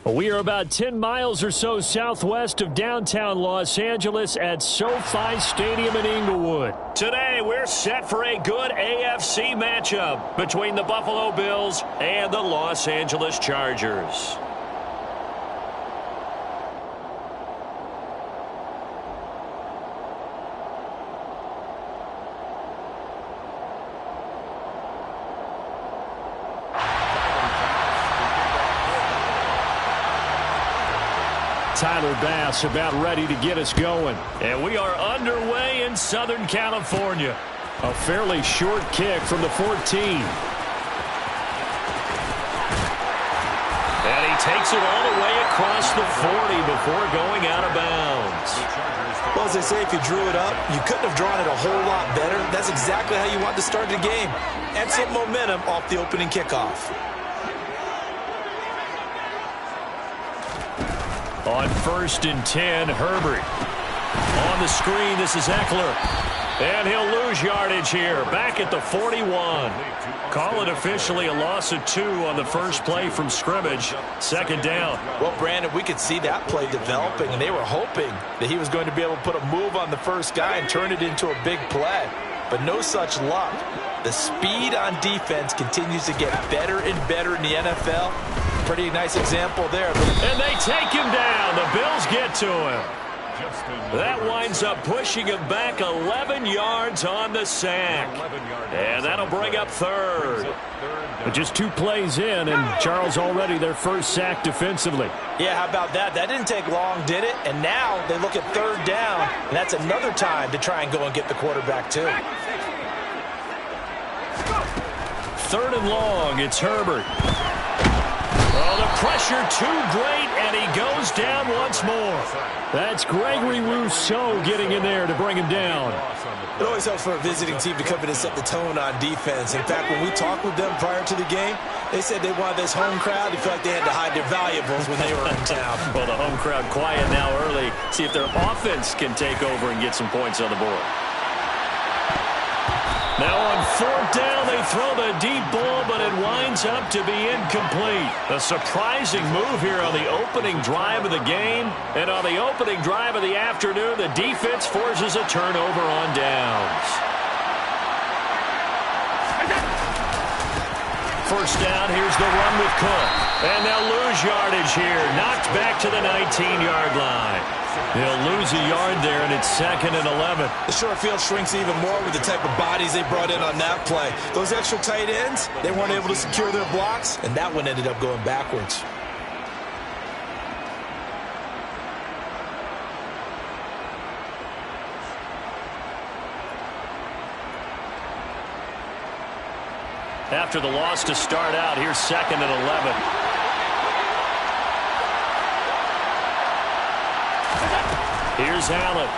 C: We are about 10 miles or so southwest of downtown Los Angeles at SoFi Stadium in Inglewood. Today, we're set for a good AFC matchup between the Buffalo Bills and the Los Angeles Chargers. Tyler Bass about ready to get us going. And we are underway in Southern California. A fairly short kick from the 14. And he takes it all the way across the 40 before going out of bounds.
B: Well, as they say, if you drew it up, you couldn't have drawn it a whole lot better. That's exactly how you want to start the game. Excellent momentum off the opening kickoff.
C: On 1st and 10, Herbert. On the screen, this is Eckler. And he'll lose yardage here, back at the 41. Call it officially a loss of 2 on the first play from scrimmage. 2nd down.
B: Well, Brandon, we could see that play developing, and they were hoping that he was going to be able to put a move on the first guy and turn it into a big play. But no such luck. The speed on defense continues to get better and better in the NFL. Pretty nice example there.
C: And they take him down. The Bills get to him. That winds up pushing him back 11 yards on the sack. And that'll bring up 3rd. But just 2 plays in, and Charles already their first sack defensively.
B: Yeah, how about that? That didn't take long, did it? And now they look at 3rd down, and that's another time to try and go and get the quarterback too.
C: 3rd and long, it's Herbert. Oh, the pressure too great, and he goes down once more. That's Gregory Rousseau getting in there to bring him down.
B: It always helps for a visiting team to come in and set the tone on defense. In fact, when we talked with them prior to the game, they said they wanted this home crowd to feel like they had to hide their valuables when they were in town.
A: Well, the home crowd quiet now early. See if their offense can take over and get some points on the board.
C: Now on 4th down, they throw the deep ball, but it winds up to be incomplete. A surprising move here on the opening drive of the game. And on the opening drive of the afternoon, the defense forces a turnover on downs. 1st down, here's the run with Cook. And they'll lose yardage here. Knocked back to the 19-yard line. They'll lose a yard there, and it's 2nd and 11.
B: The short field shrinks even more with the type of bodies they brought in on that play. Those extra tight ends, they weren't able to secure their blocks, and that one ended up going backwards.
C: After the loss to start out, here's 2nd and 11. Here's Allen.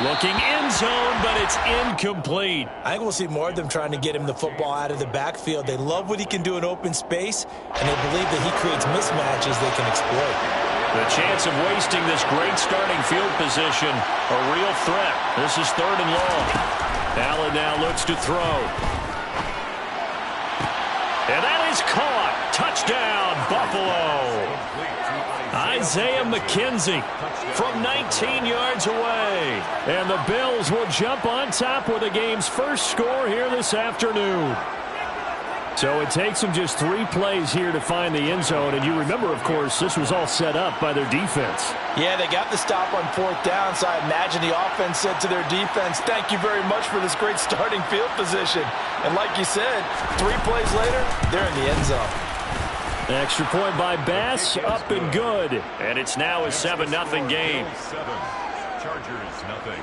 C: Looking end zone, but it's incomplete.
B: I think we'll see more of them trying to get him the football out of the backfield. They love what he can do in open space, and they believe that he creates mismatches they can exploit.
C: The chance of wasting this great starting field position, a real threat. This is 3rd and long. Allen now looks to throw. And that is caught. Touchdown, Buffalo. Isaiah McKenzie from 19 yards away. And the Bills will jump on top with the game's first score here this afternoon. So it takes them just 3 plays here to find the end zone. And you remember, of course, this was all set up by their defense.
B: Yeah, they got the stop on 4th down, so I imagine the offense said to their defense, thank you very much for this great starting field position. And like you said, 3 plays later, they're in the end zone.
C: Extra point by Bass, up and good. And it's now a 7-0 game.
D: Chargers, nothing.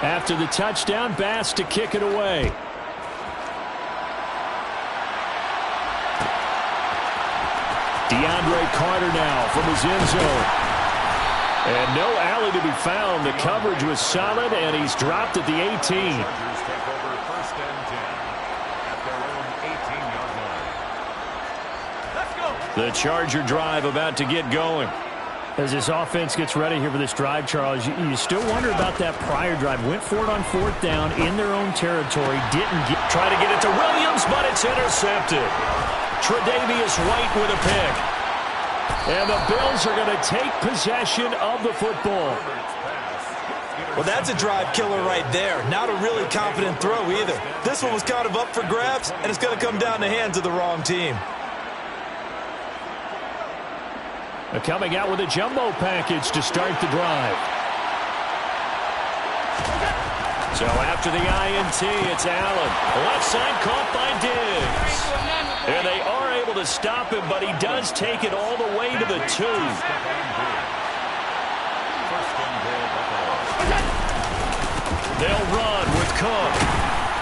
C: After the touchdown, Bass to kick it away. DeAndre Carter now from his end zone. And no alley to be found. The coverage was solid, and he's dropped at the 18.
D: Chargers take over 1st and 10 at their own 18-yard line. Let's go.
A: The Charger drive about to get going.
C: As this offense gets ready here for this drive, Charles, you still wonder about that prior drive. Went for it on 4th down in their own territory. Didn't get.
A: Try to get it to Williams, but it's intercepted. Tre'Davious White with a pick.
C: And the Bills are going to take possession of the football.
B: Well, that's a drive killer right there. Not a really confident throw either. This one was kind of up for grabs, and it's going to come down the hands of the wrong team.
C: Coming out with a jumbo package to start the drive.
A: So after the INT, it's Allen. Left side caught by Diggs. And they are able to stop him, but he does take it all the way to the 2. They'll run with Cook.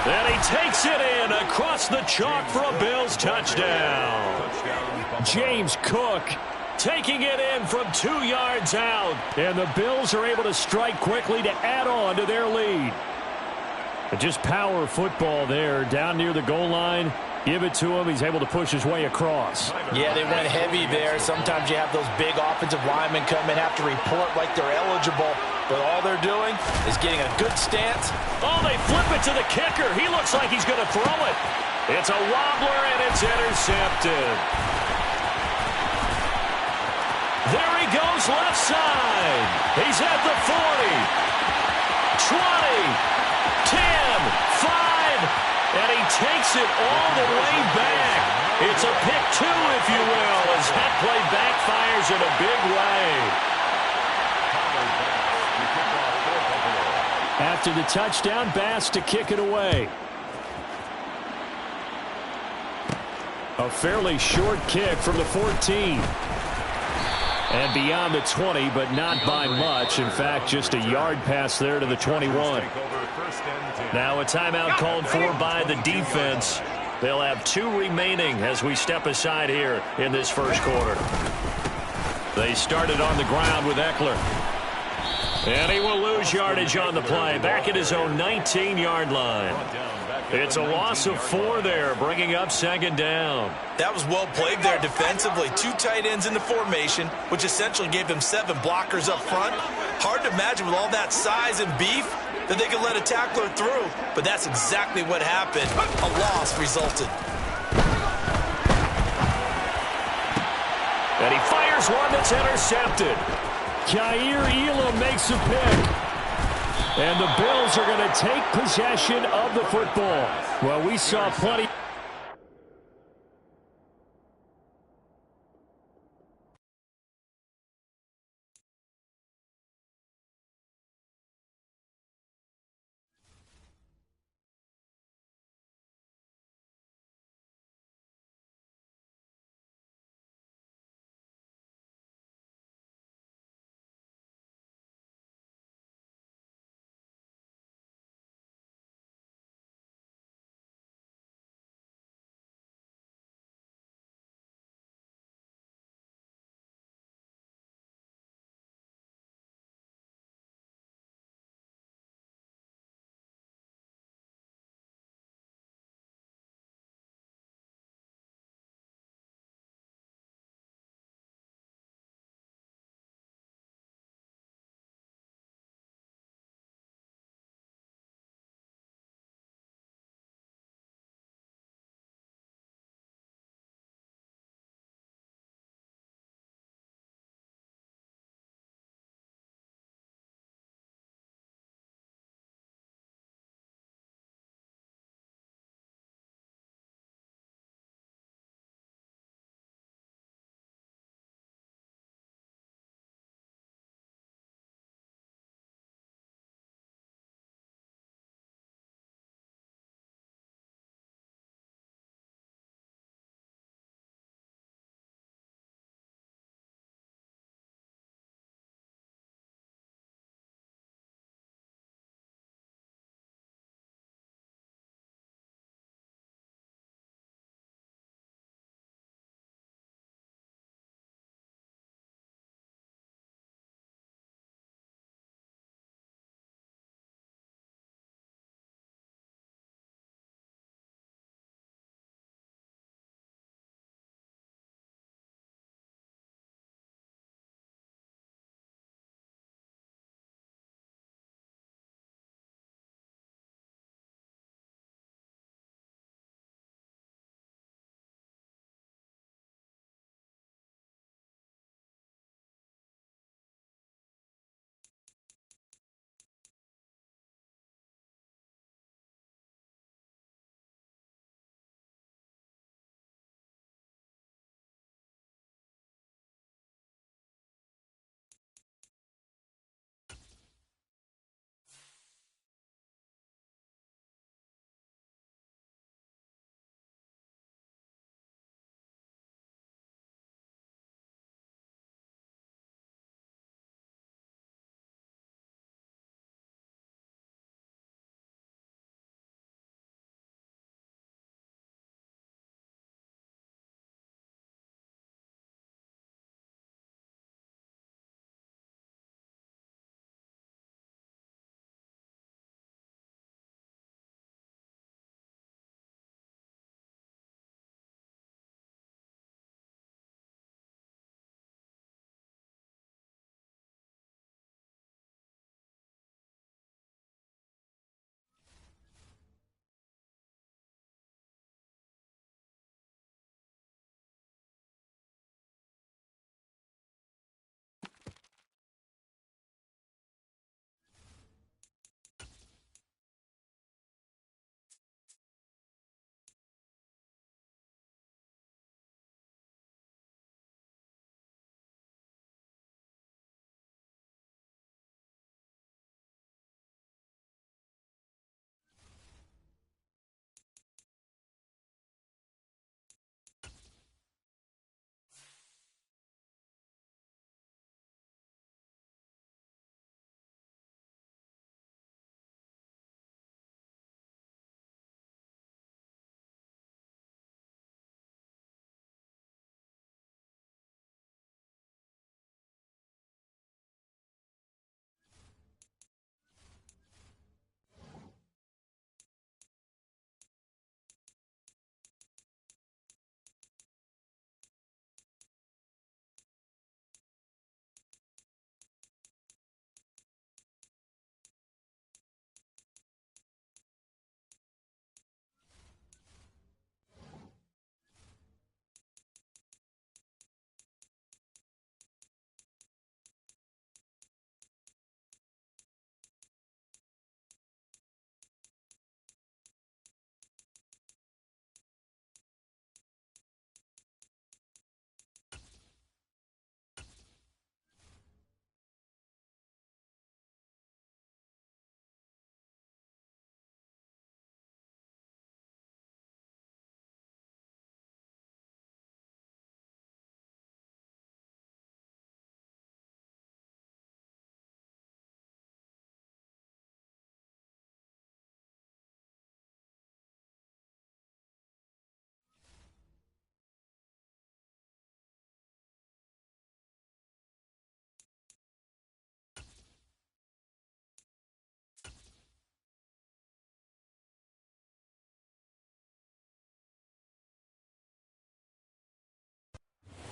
A: And he takes it in across the chalk for a Bills touchdown.
C: James Cook
A: taking it in from 2 yards out.
C: And the Bills are able to strike quickly to add on to their lead. But just power football there down near the goal line. Give it to him. He's able to push his way across.
B: Yeah, they went heavy there. Sometimes you have those big offensive linemen come and have to report like they're eligible. But all they're doing is getting a good stance.
A: Oh, they flip it to the kicker. He looks like he's going to throw it. It's a wobbler, and it's intercepted. There he goes left side. He's at the 40, 20, 10, 5. And he takes it all the way back. It's a pick 2, if you will, as that play backfires in a big way.
C: After the touchdown, Bass to kick it away. A fairly short kick from the 14. And beyond the 20, but not by much. In fact, just a yard pass there to the 21. Now a timeout called for by the defense. They'll have 2 remaining as we step aside here in this first quarter. They started on the ground with Eckler. And he will lose yardage on the play. Back at his own 19-yard line. It's a loss of 4 there, bringing up 2nd down.
B: That was well played there defensively. 2 tight ends in the formation, which essentially gave them 7 blockers up front. Hard to imagine with all that size and beef that they could let a tackler through, but that's exactly what happened. A loss resulted.
A: And he fires one that's intercepted.
C: Jair Elam makes a pick. And the Bills are going to take possession of the football. Well, we saw plenty.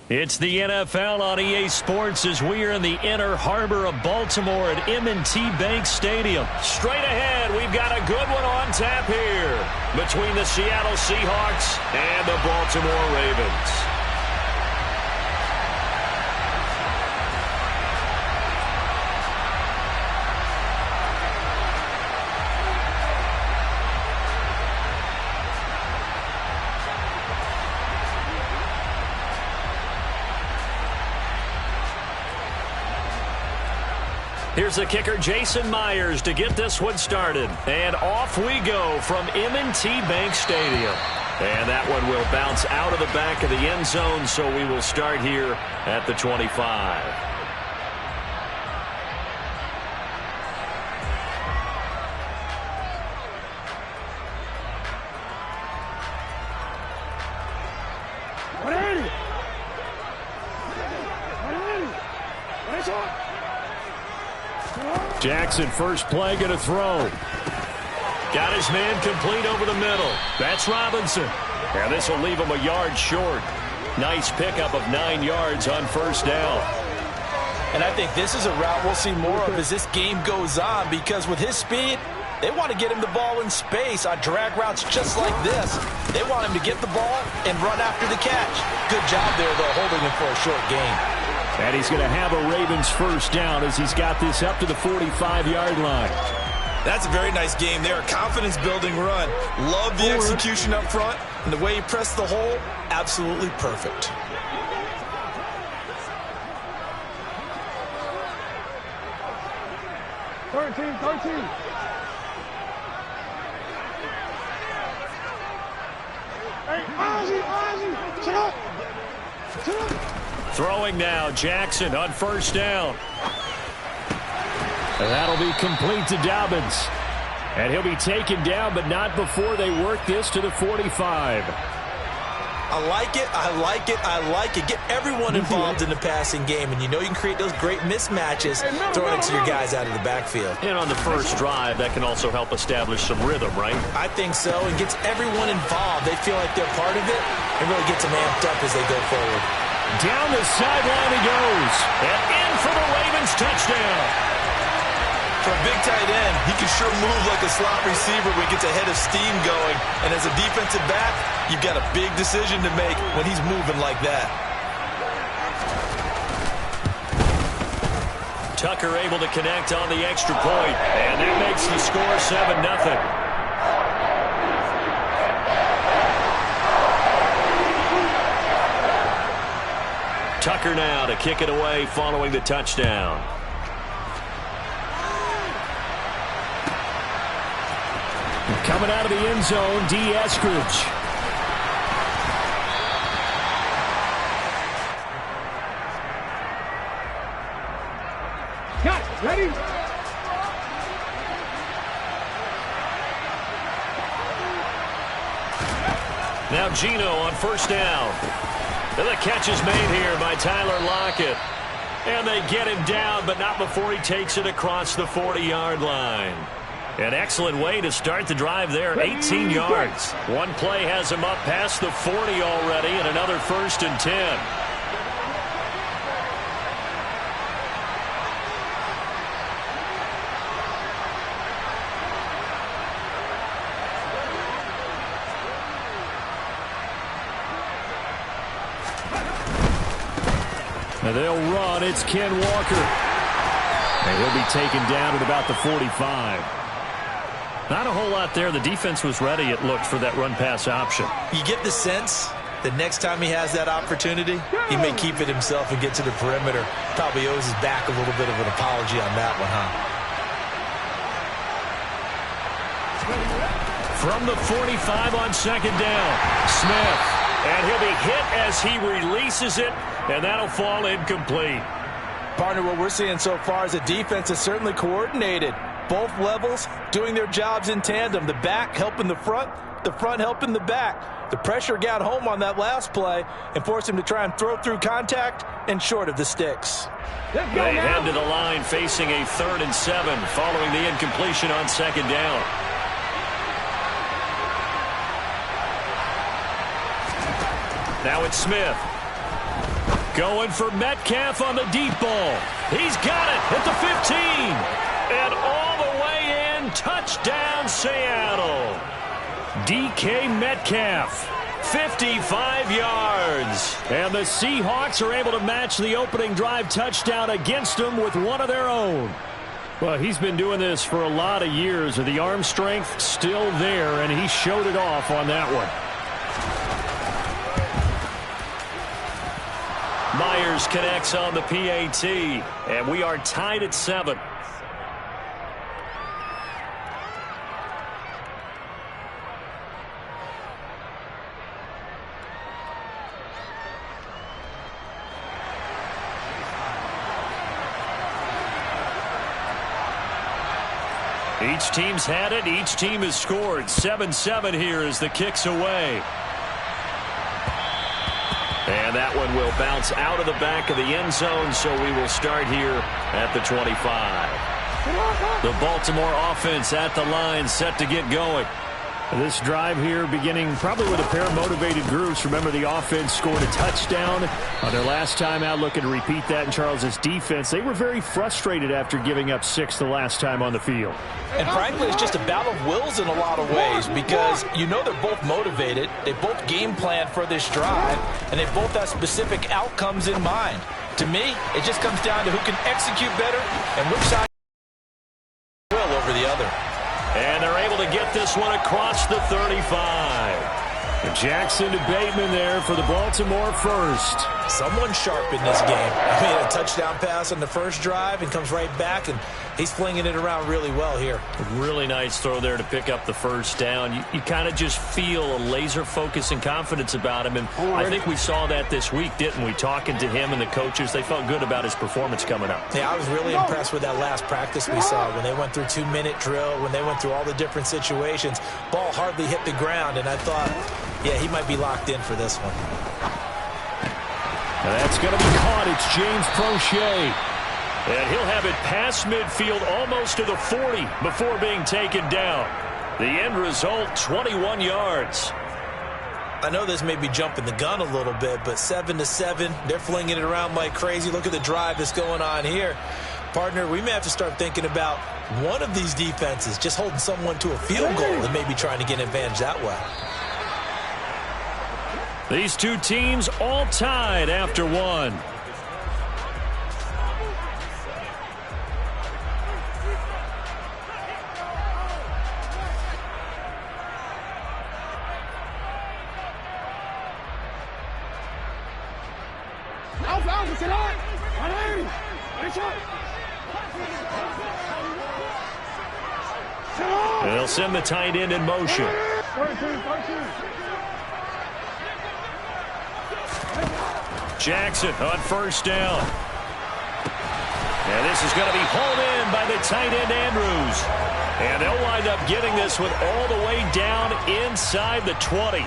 C: It's the NFL on EA Sports as we are in the inner harbor of Baltimore at M&T Bank Stadium. Straight ahead, we've got a good one on tap here between the Seattle Seahawks and the Baltimore Ravens. Here's the kicker, Jason Myers, to get this one started. And off we go from M&T Bank Stadium. And that one will bounce out of the back of the end zone, so we will start here at the 25. Jackson, first play, going to throw. Got his man complete over the middle. That's Robinson. And this will leave him a yard short. Nice pickup of 9 yards on first down.
B: And I think this is a route we'll see more of as this game goes on, because with his speed, they want to get him the ball in space on drag routes just like this. They want him to get the ball and run after the catch. Good job there, though, holding him for a short gain.
C: And he's going to have a Ravens first down as he's got this up to the 45-yard line.
B: That's a very nice game there. Confidence-building run. Love the execution up front. And the way he pressed the hole, absolutely perfect.
E: Thirteen. Hey, Ozzy, sit up.
C: Throwing now, Jackson on first down. And that'll be complete to Dobbins. And he'll be taken down, but not before they work this to the 45.
B: I like it. Get everyone involved in the passing game, and you know you can create those great mismatches throwing it to your guys out of the backfield.
C: And on the first drive, that can also help establish some rhythm, right?
B: I think so, and gets everyone involved. They feel like they're part of it, and really gets them amped up as they go forward.
C: Down the sideline he goes. And in for the Ravens touchdown.
B: For a big tight end, he can sure move like a slot receiver when he gets a head of steam going. And as a defensive back, you've got a big decision to make when he's moving like that.
C: Tucker able to connect on the extra point. And that makes the score 7-0. Tucker now to kick it away following the touchdown. Coming out of the end zone, D. Eskridge.
E: Got ready.
C: Now Gino on first down. And the catch is made here by Tyler Lockett. And they get him down, but not before he takes it across the 40-yard line. An excellent way to start the drive there, 18 yards. One play has him up past the 40 already, and another 1st and 10. And they'll run. It's Ken Walker. And he'll be taken down at about the 45. Not a whole lot there. The defense was ready, it looked, for that run-pass option.
B: You get the sense that next time he has that opportunity, he may keep it himself and get to the perimeter. Probably owes his back a little bit of an apology on that one, huh?
C: From the 45 on second down, Smith. And he'll be hit as he releases it, and that'll fall incomplete.
B: Partner, what we're seeing so far is the defense is certainly coordinated. Both levels doing their jobs in tandem. The back helping the front helping the back. The pressure got home on that last play and forced him to try and throw through contact and short of the sticks.
C: They head to the line facing a 3rd and 7 following the incompletion on second down. Now it's Smith. Going for Metcalf on the deep ball. He's got it at the 15. And all the way in. Touchdown, Seattle. DK Metcalf. 55 yards. And the Seahawks are able to match the opening drive touchdown against them with one of their own. Well, he's been doing this for a lot of years. The arm strength still there, and he showed it off on that one.
A: Myers connects on the PAT, and we are tied at 7. Each team's had it. Each team has scored. 7-7 here as the kick's away. And that one will bounce out of the back of the end zone, so we will start here at the 25. The Baltimore offense at the line, set to get going.
C: This drive here beginning probably with a pair of motivated groups. Remember, the offense scored a touchdown on their last time out, looking to repeat that in Charles's defense. They were very frustrated after giving up 6 the last time on the field.
B: And frankly, it's just a battle of wills in a lot of ways because you know they're both motivated. They both game planned for this drive, and they both have specific outcomes in mind. To me, it just comes down to who can execute better and which side will over the other.
A: And they're able to get this one across the 35.
C: And Jackson to Bateman there for the Baltimore first.
B: Someone sharp in this game. I mean, a touchdown pass on the first drive and comes right back, and he's flinging it around really well here.
A: Really nice throw there to pick up the first down. You kind of just feel a laser focus and confidence about him, and I think we saw that this week, didn't we? Talking to him and the coaches, they felt good about his performance coming up.
B: Yeah, I was really impressed with that last practice we saw when they went through 2-minute drill, when they went through all the different situations. Ball hardly hit the ground, and I thought, yeah, he might be locked in for this one.
C: And that's going to be caught. It's James Prochet.
A: And he'll have it past midfield almost to the 40 before being taken down. The end result, 21 yards.
B: I know this may be jumping the gun a little bit, but 7-7, they're flinging it around like crazy. Look at the drive that's going on here. Partner, we may have to start thinking about one of these defenses just holding someone to a field goal and maybe trying to get an advantage that way.
A: These two teams all tied after one. They'll send the tight end in motion. Jackson on first down. And this is going to be hauled in by the tight end Andrews. And they'll wind up getting this one all the way down inside the 20.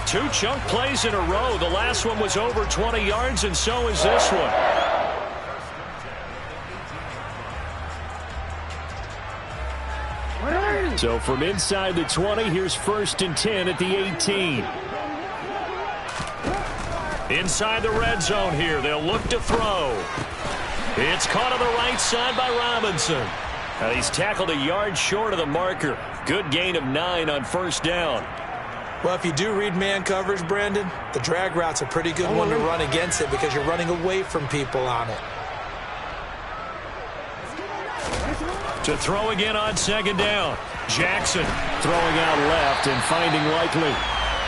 A: 2 chunk plays in a row. The last one was over 20 yards, and so is this one.
C: So from inside the 20, here's 1st and 10 at the 18.
A: Inside the red zone here, they'll look to throw. It's caught on the right side by Robinson. Now he's tackled a yard short of the marker. Good gain of 9 on first down.
B: Well, if you do read man coverage, Brandon, the drag route's a pretty good one to run against it because you're running away from people on it.
A: To throw again on 2nd down. Jackson
C: throwing out left and finding Likely.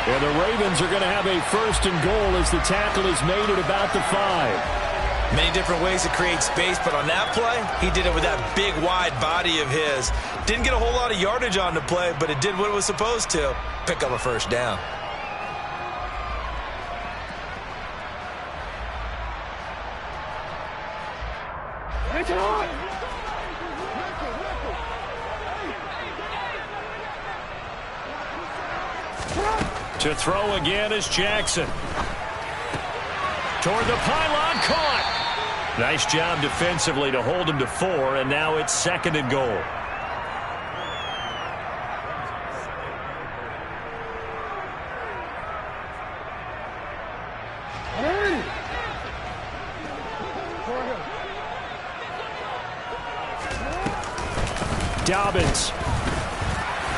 C: And the Ravens are going to have a 1st and goal as the tackle is made at about the 5.
B: Many different ways to create space, but on that play, he did it with that big, wide body of his. Didn't get a whole lot of yardage on the play, but it did what it was supposed to. Pick up a 1st down.
A: To throw again is Jackson. Toward the pylon, caught. Nice job defensively to hold him to 4, and now it's 2nd and goal.
C: Dobbins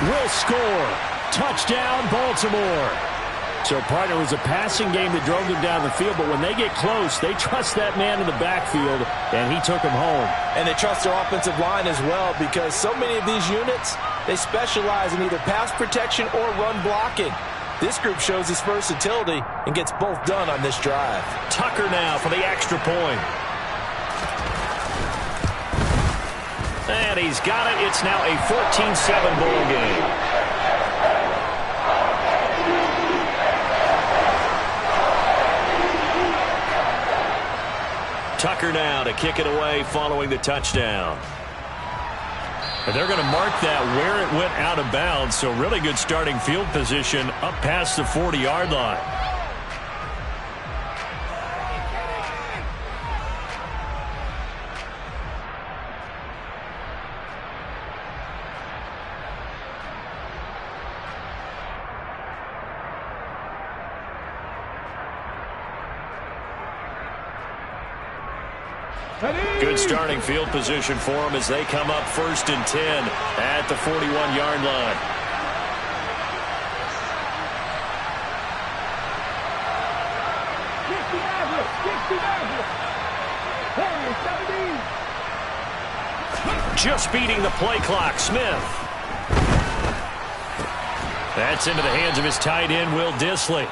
C: will score. Touchdown, Baltimore. So, partner, it was a passing game that drove them down the field, but when they get close, they trust that man in the backfield, and he took him home.
B: And they trust their offensive line as well, because so many of these units, they specialize in either pass protection or run blocking. This group shows its versatility and gets both done on this drive.
A: Tucker now for the extra point. And he's got it. It's now a 14-7 ball game. Tucker now to kick it away following the touchdown. And they're going to mark that where it went out of bounds, so really good starting field position up past the 40-yard line. Good starting field position for them as they come up 1st and 10 at the 41-yard line. Just beating the play clock, Smith. That's into the hands of his tight end, Will Dissly.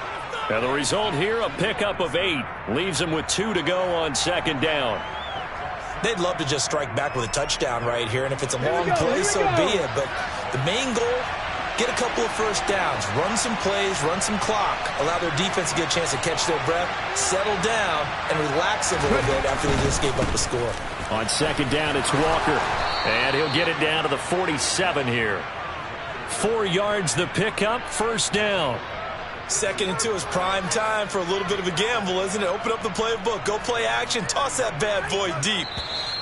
A: Now the result here, a pickup of 8. Leaves him with 2 to go on 2nd down.
B: They'd love to just strike back with a touchdown right here, and if it's a long play, so be it. But the main goal, get a couple of first downs, run some plays, run some clock, allow their defense to get a chance to catch their breath, settle down, and relax a little bit after they just gave up a score.
C: On 2nd down, it's Walker.
A: And he'll get it down to the 47 here. 4 yards the pickup, 1st down.
B: 2nd and 2 is prime time for a little bit of a gamble, isn't it? Open up the playbook, go play action, toss that bad boy deep.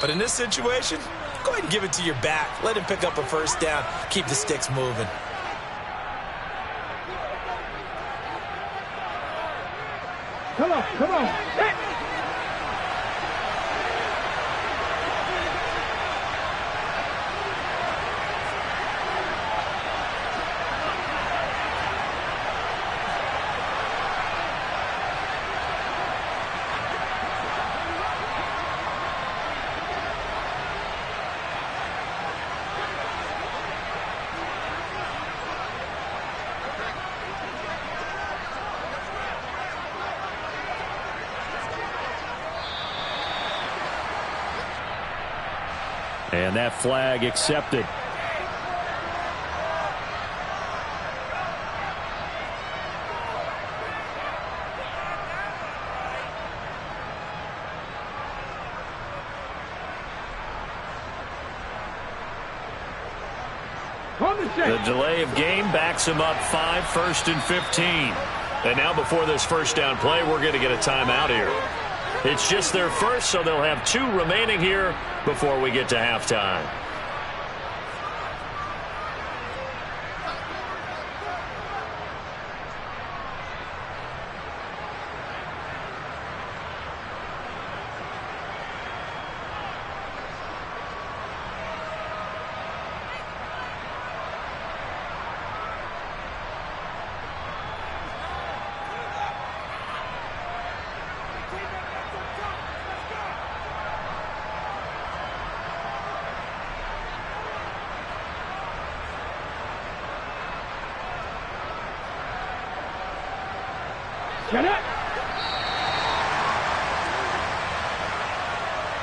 B: But in this situation, go ahead and give it to your back. Let him pick up a 1st down. Keep the sticks moving.
E: Come on, come on. Hey.
C: And that flag accepted.
A: The delay of game backs him up 5, 1st and 15. And now before this 1st down play, we're going to get a timeout here. It's just their first, so they'll have 2 remaining here before we get to halftime.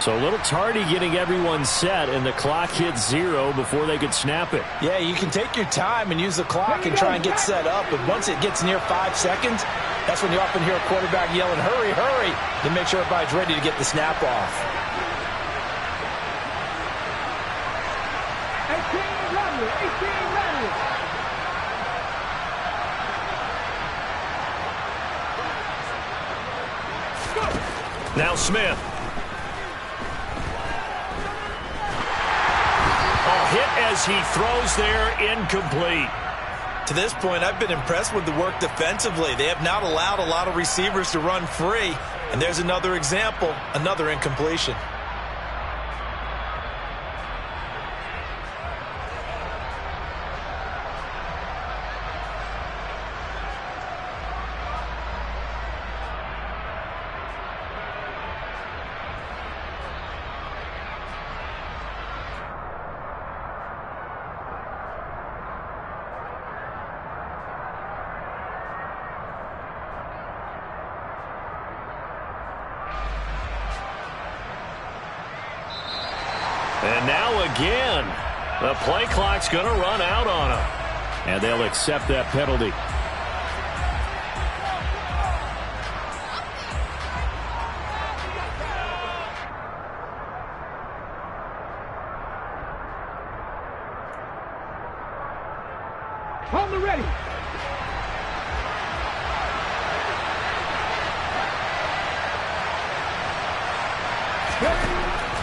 C: So a little tardy getting everyone set, and the clock hits 0 before they could snap it.
B: Yeah, you can take your time and use the clock and try and get set up, but once it gets near 5 seconds, that's when you often hear a quarterback yelling, hurry, hurry, to make sure everybody's ready to get the snap off.
E: 18
A: Now Smith. Hit as he throws there, incomplete.
B: To this point, I've been impressed with the work defensively. They have not allowed a lot of receivers to run free. And there's another example, another incompletion.
C: And now again, the play clock's going to run out on them. And they'll accept that penalty.
E: Hold me ready.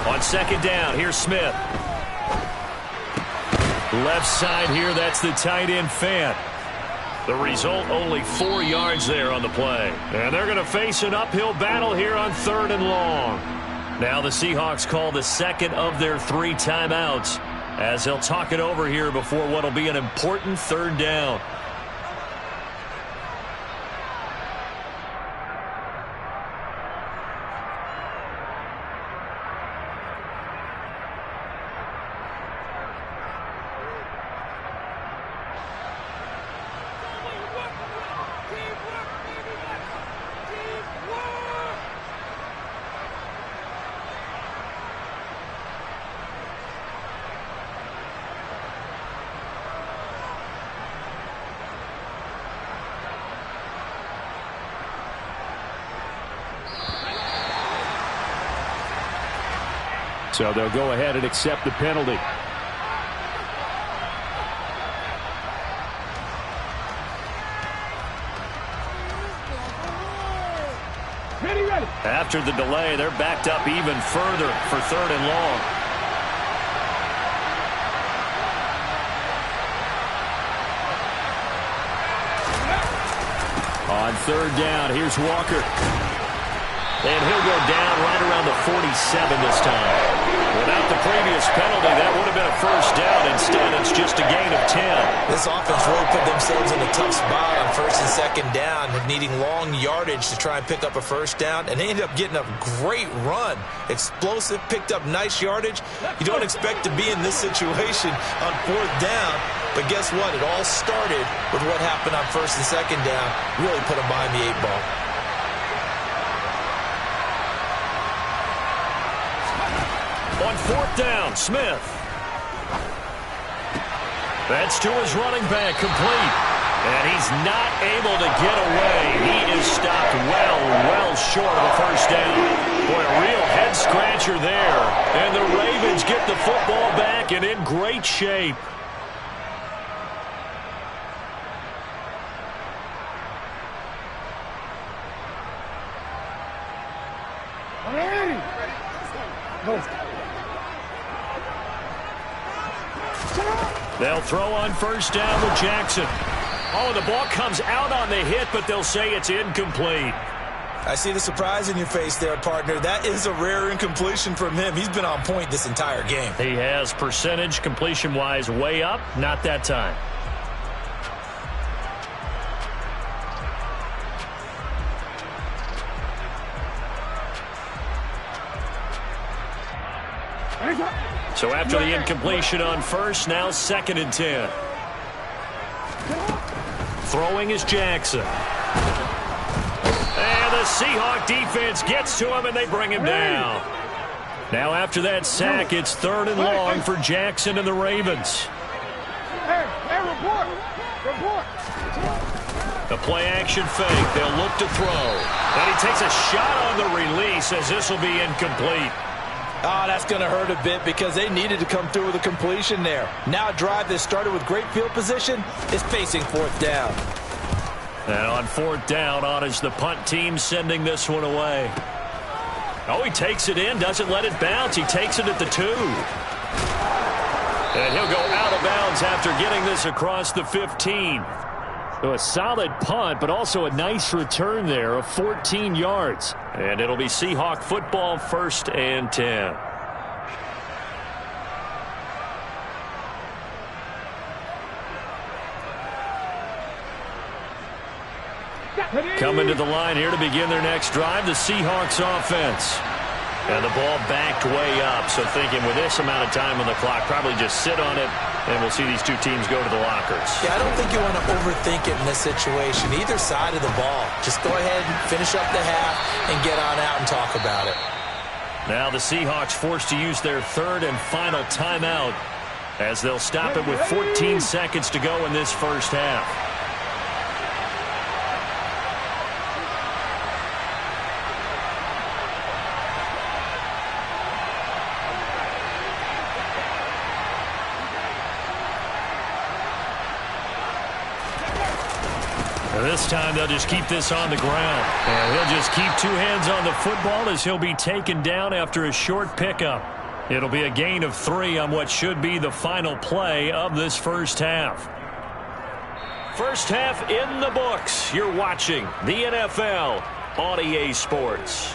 C: On second down, here's Smith. Left side here, that's the tight end Fant. The result, only 4 yards there on the play. And they're going to face an uphill battle here on 3rd and long. Now the Seahawks call the second of their 3 timeouts as they'll talk it over here before what will be an important 3rd down. So they'll go ahead and accept the penalty.
E: Ready, ready.
C: After the delay, they're backed up even further for 3rd and long. On 3rd down, here's Walker. And he'll go down right around the 47 this time. Without the previous penalty, that would have been a 1st down. Instead, it's just a gain of 10.
B: This offense really put themselves in a tough spot on 1st and 2nd down, needing long yardage to try and pick up a 1st down, and they ended up getting a great run. Explosive, picked up nice yardage. You don't expect to be in this situation on 4th down, but guess what? It all started with what happened on 1st and 2nd down. Really put them behind the 8 ball.
C: On 4th down, Smith. That's to his running back, complete. And he's not able to get away. He is stopped well short of a 1st down. Boy, a real head-scratcher there. And the Ravens get the football back and in great shape. They'll throw on 1st down with Jackson. Oh, the ball comes out on the hit, but they'll say it's incomplete.
B: I see the surprise in your face there, partner. That is a rare incompletion from him. He's been on point this entire game.
C: He has percentage completion-wise way up. Not that time. So after the incompletion on 1st, now 2nd and 10. Throwing is Jackson. And the Seahawk defense gets to him, and they bring him down. Now after that sack, it's 3rd and long for Jackson and the Ravens.
E: Hey, report.
C: The play-action fake. They'll look to throw. And he takes a shot on the release as this will be incomplete.
B: Oh, that's going to hurt a bit because they needed to come through with a completion there. Now a drive that started with great field position is facing 4th down.
C: And on 4th down, on is the punt team sending this one away. Oh, he takes it in, doesn't let it bounce. He takes it at the 2. And he'll go out of bounds after getting this across the 15. So a solid punt, but also a nice return there of 14 yards. And it'll be Seahawk football, 1st and 10. Coming to the line here to begin their next drive, the Seahawks offense. And the ball backed way up, so thinking with this amount of time on the clock, probably just sit on it, and we'll see these two teams go to the lockers.
B: Yeah, I don't think you want to overthink it in this situation. Either side of the ball. Just go ahead and finish up the half and get on out and talk about it.
A: Now the Seahawks forced to use their third and final timeout as they'll stop it with 14 seconds to go in this first half. This time they'll just keep this on the ground. And he'll just keep two hands on the football as he'll be taken down after a short pickup. It'll be a gain of 3 on what should be the final play of this first half. First half in the books. You're watching the NFL on EA Sports.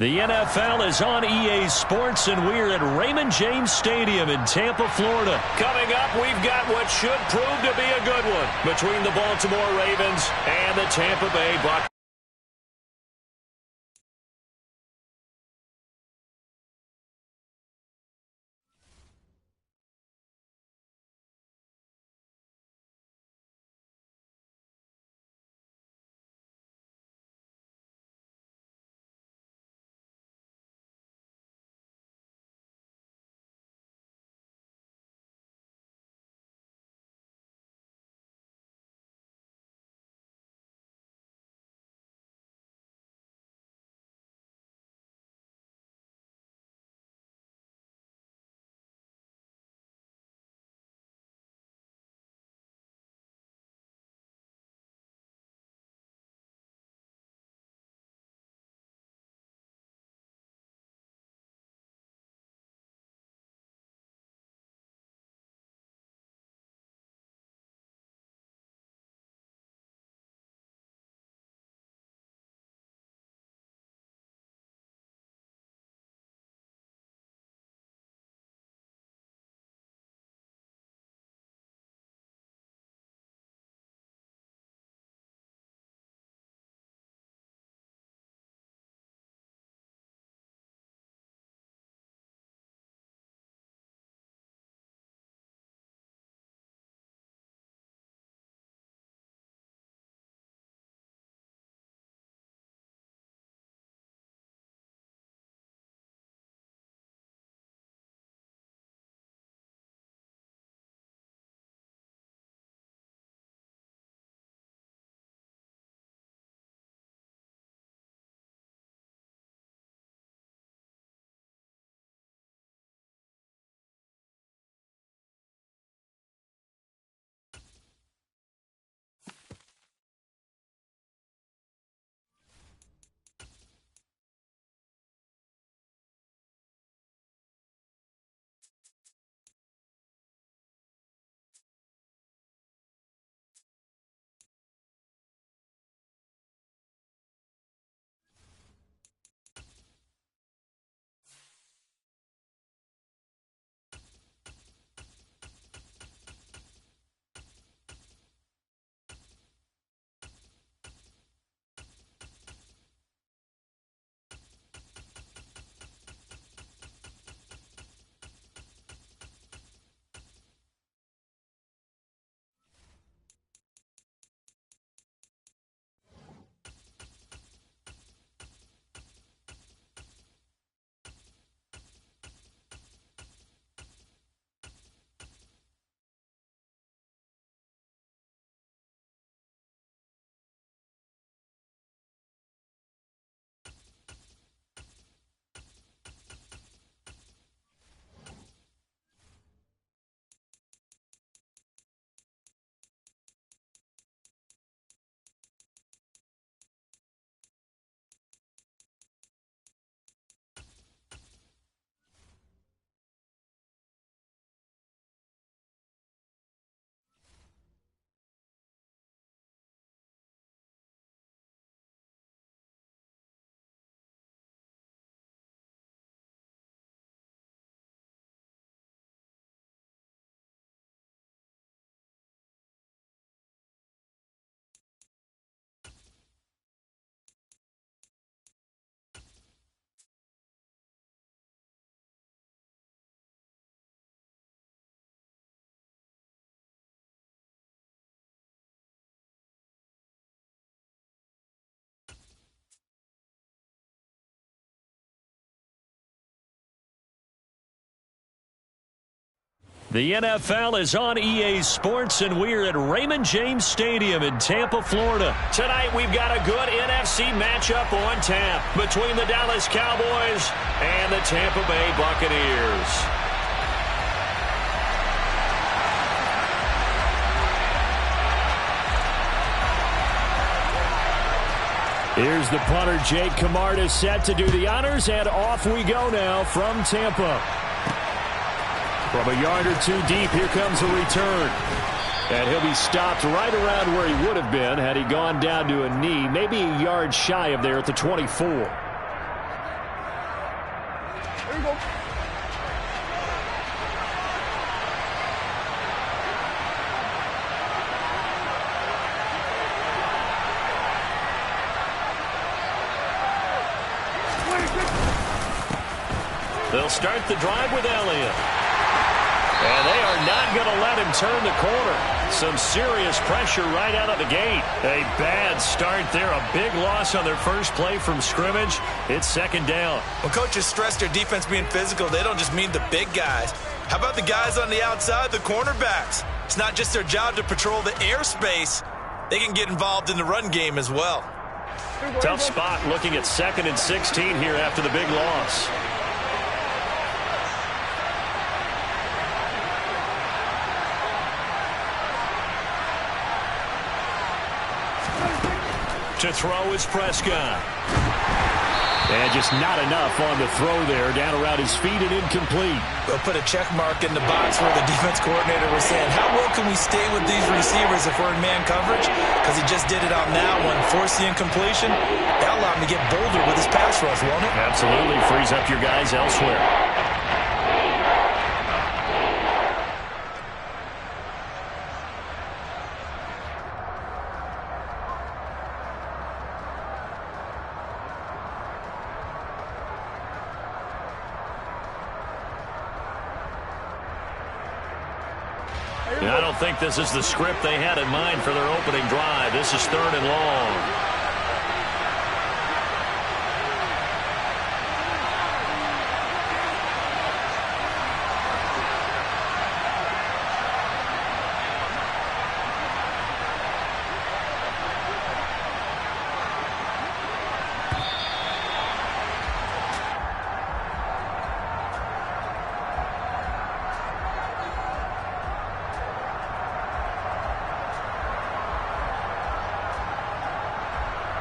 A: The NFL is on EA Sports, and we're at Raymond James Stadium in Tampa, Florida.
C: Coming up, we've got what should prove to be a good one between the Baltimore Ravens and the Tampa Bay Buccaneers.
A: The NFL is on EA Sports, and we're at Raymond James Stadium in Tampa, Florida.
C: Tonight, we've got a good NFC matchup on tap between the Dallas Cowboys and the Tampa Bay Buccaneers. Here's the punter, Jake Camarda, set to do the honors, and off we go now from Tampa. From a yard or two deep, here comes a return. And he'll be stopped right around where he would have been had he gone down to a knee, maybe a yard shy of there at the 24. They'll start the drive with Elliott. And they are not going to let him turn the corner. Some serious pressure right out of the gate. A bad start there. A big loss on their first play from scrimmage. It's second down.
B: When coaches stress their defense being physical, they don't just mean the big guys. How about the guys on the outside, the cornerbacks? It's not just their job to patrol the airspace. They can get involved in the run game as well.
C: Tough spot looking at 2nd and 16 here after the big loss. To throw is Prescott. And just not enough on the throw there. Down around his feet and incomplete.
B: We'll put a check mark in the box where the defense coordinator was saying, how well can we stay with these receivers if we're in man coverage? Because he just did it on that one. Force the incompletion. That'll allow him to get bolder with his pass rush, won't it?
C: Absolutely. Frees up your guys elsewhere. I don't think this is the script they had in mind for their opening drive. This is 3rd and long.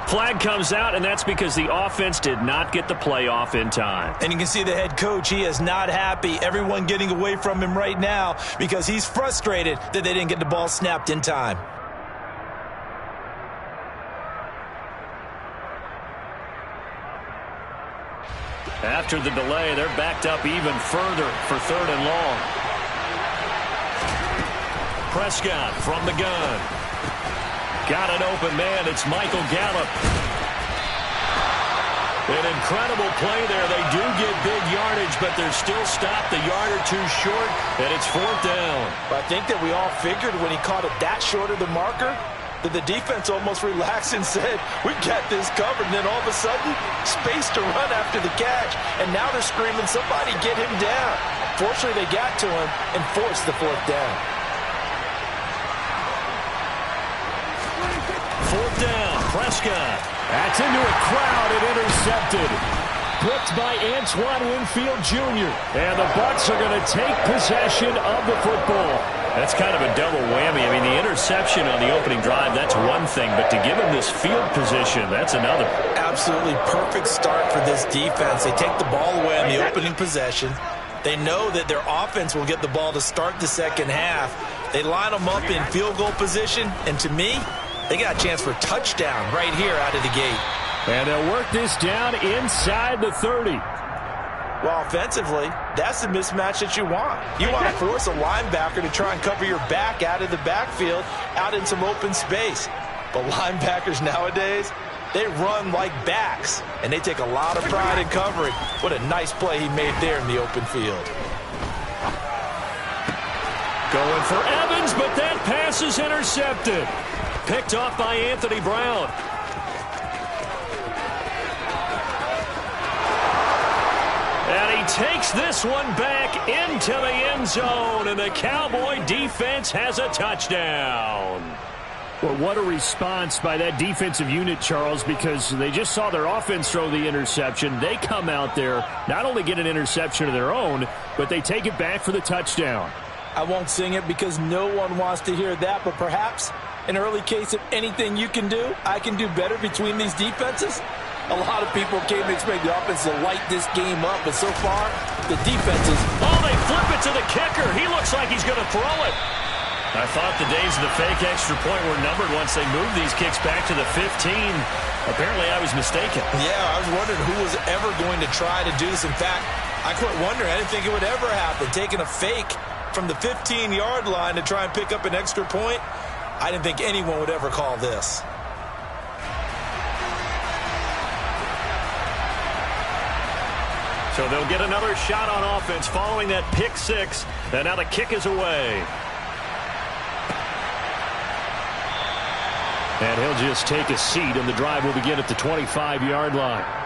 C: Flag comes out, and that's because the offense did not get the play off in time.
B: And you can see the head coach, he is not happy. Everyone getting away from him right now because he's frustrated that they didn't get the ball snapped in time.
C: After the delay, they're backed up even further for 3rd and long. Prescott from the gun. Got an open man. It's Michael Gallup. An incredible play there. They do get big yardage, but they're still stopped a yard or two short, and it's 4th down.
B: I think that we all figured when he caught it that short of the marker that the defense almost relaxed and said, we got this covered. And then all of a sudden, space to run after the catch. And now they're screaming, somebody get him down. Fortunately, they got to him and forced the 4th down.
C: 4th down, Prescott. That's into a crowd and intercepted. Picked by Antoine Winfield Jr. And the Bucs are going to take possession of the football. That's kind of a double whammy. I mean, the interception on the opening drive, that's one thing. But to give him this field position, that's another.
B: Absolutely perfect start for this defense. They take the ball away on the opening possession. They know that their offense will get the ball to start the second half. They line them up in field goal position. And to me, they got a chance for a touchdown right here out of the gate.
C: And they'll work this down inside the 30.
B: Well, offensively, that's the mismatch that you want. You want to force a linebacker to try and cover your back out of the backfield, out in some open space. But linebackers nowadays, they run like backs, and they take a lot of pride in covering. What a nice play he made there in the open field.
C: Going for Evans, but that pass is intercepted. Picked off by Anthony Brown. And he takes this one back into the end zone, and the Cowboy defense has a touchdown. Well, what a response by that defensive unit, Charles, because they just saw their offense throw the interception. They come out there, not only get an interception of their own, but they take it back for the touchdown.
B: I won't sing it because no one wants to hear that, but perhaps an early case of anything you can do, I can do better between these defenses. A lot of people came to expect the offense to light this game up, but so far, the defenses...
C: Oh, they flip it to the kicker. He looks like he's going to throw it. I thought the days of the fake extra point were numbered once they moved these kicks back to the 15. Apparently, I was mistaken.
B: Yeah, I was wondering who was ever going to try to do this. In fact, I quit wondering. I didn't think it would ever happen. Taking a fake from the 15-yard line to try and pick up an extra point, I didn't think anyone would ever call this.
C: So they'll get another shot on offense following that pick six. And now the kick is away. And he'll just take a seat, and the drive will begin at the 25-yard line.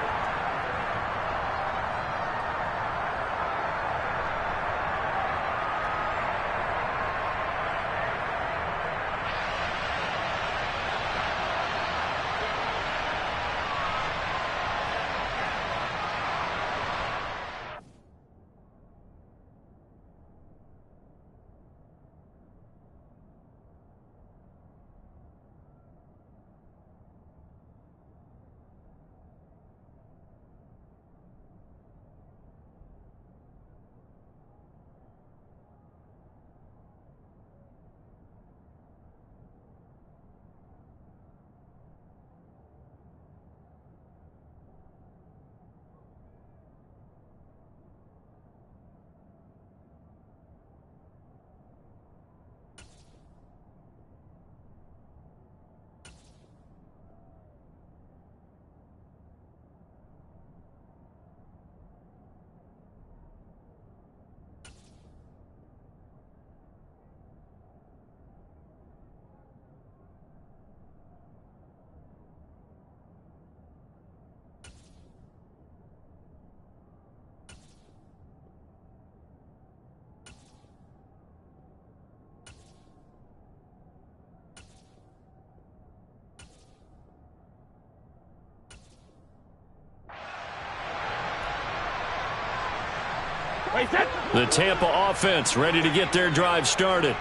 C: The Tampa offense ready to get their drive started.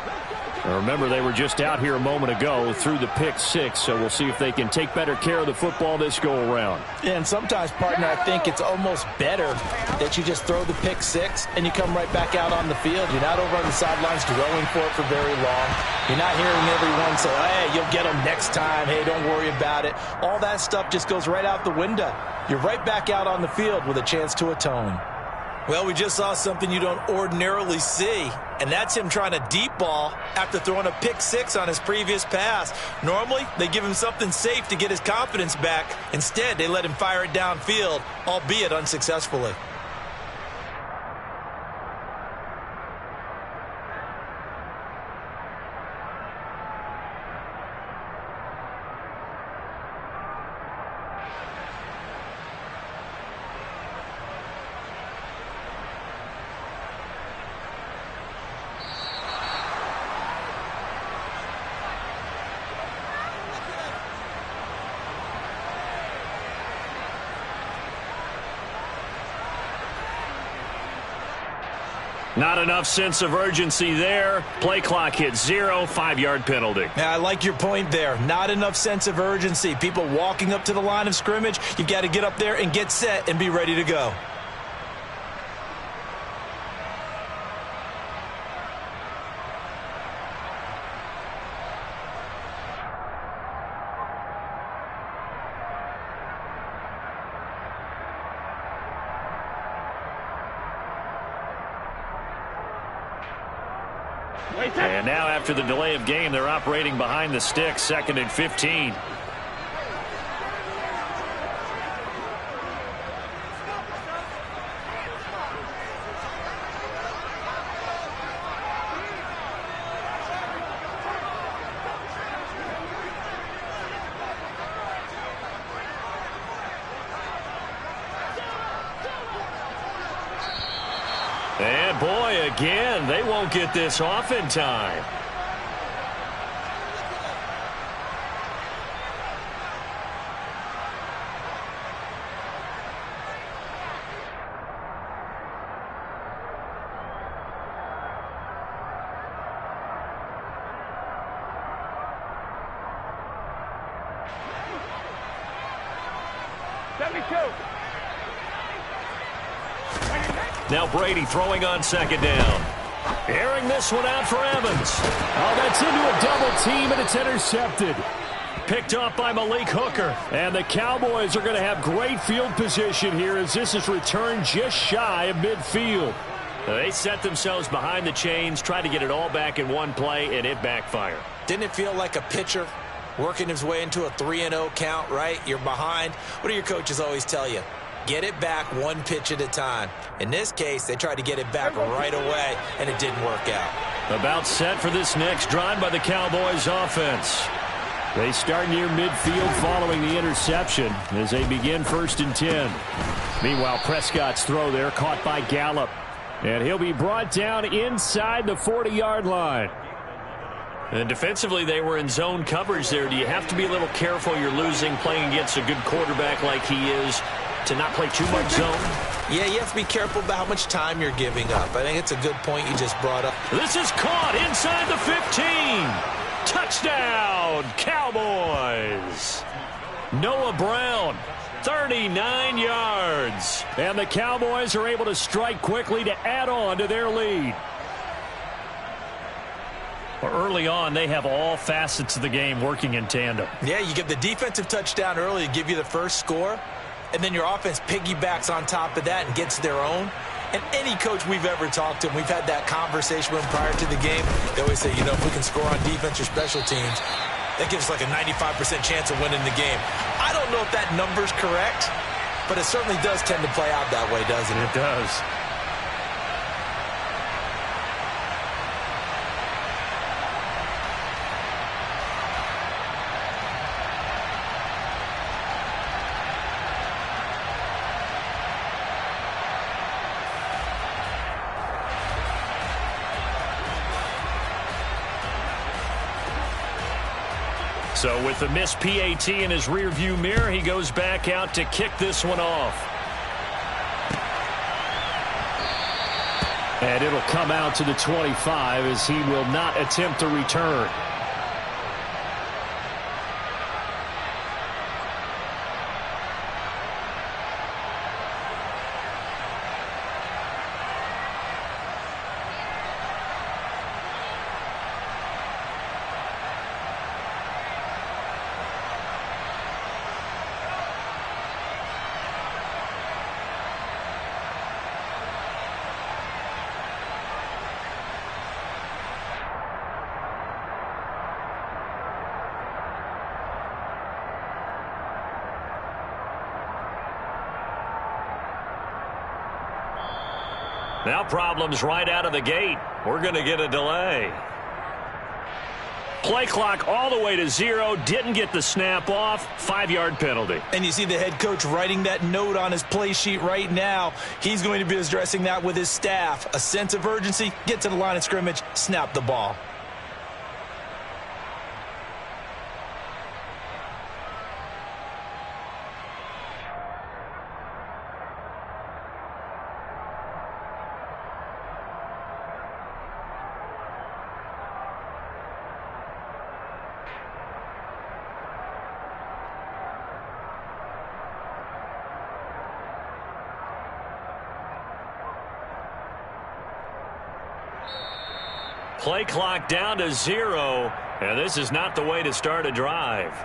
C: Remember, they were just out here a moment ago through the pick six, so we'll see if they can take better care of the football this go-around.
B: And sometimes, partner, I think it's almost better that you just throw the pick six and you come right back out on the field. You're not over on the sidelines dwelling for it for very long. You're not hearing everyone say, hey, you'll get them next time. Hey, don't worry about it. All that stuff just goes right out the window. You're right back out on the field with a chance to atone.
F: Well, we just saw something you don't ordinarily see, and that's him trying to deep ball after throwing a pick six on his previous pass. Normally, they give him something safe to get his confidence back. Instead, they let him fire it downfield, albeit unsuccessfully.
C: Not enough sense of urgency there. Play clock hits 0, 5-yard penalty.
F: Yeah, I like your point there. Not enough sense of urgency. People walking up to the line of scrimmage, you've got to get up there and get set and be ready to go.
C: And now after the delay of game, they're operating behind the sticks, 2nd and 15. And boy, again, they won't get this off in time. Now Brady throwing on 2nd down. Airing this one out for Evans. Oh, that's into a double team, and it's intercepted. Picked off by Malik Hooker. And the Cowboys are going to have great field position here as this is returned just shy of midfield. They set themselves behind the chains, tried to get it all back in one play, and it backfired.
F: Didn't it feel like a pitcher working his way into a 3-0 count, right? You're behind. What do your coaches always tell you? Get it back one pitch at a time. In this case, they tried to get it back right away, and it didn't work out.
C: About set for this next drive by the Cowboys offense. They start near midfield following the interception as they begin 1st and 10. Meanwhile, Prescott's throw there caught by Gallup. And he'll be brought down inside the 40-yard line.
A: And defensively, they were in zone coverage there. Do you have to be a little careful? You're losing, playing against a good quarterback like he is, to not play too much zone?
F: Yeah, you have to be careful about how much time you're giving up. I think it's a good point you just brought up.
A: This is caught inside the 15. Touchdown, Cowboys. Noah Brown, 39 yards.
C: And the Cowboys are able to strike quickly to add on to their lead.
A: Early on, they have all facets of the game working in tandem.
F: Yeah, you give the defensive touchdown early to give you the first score, and then your offense piggybacks on top of that and gets their own. And any coach we've ever talked to, and we've had that conversation with them prior to the game, they always say, you know, if we can score on defense or special teams, that gives us like a 95% chance of winning the game. I don't know if that number's correct, but it certainly does tend to play out that way, doesn't it?
A: It does. So with the missed PAT in his rearview mirror, he goes back out to kick this one off.
C: And it'll come out to the 25 as he will not attempt to return.
A: Now problems right out of the gate. We're going to get a delay. Play clock all the way to 0. Didn't get the snap off. 5-yard penalty.
F: And you see the head coach writing that note on his play sheet right now. He's going to be addressing that with his staff. A sense of urgency. Get to the line of scrimmage. Snap the ball.
A: Play clock down to 0, and this is not the way to start a drive.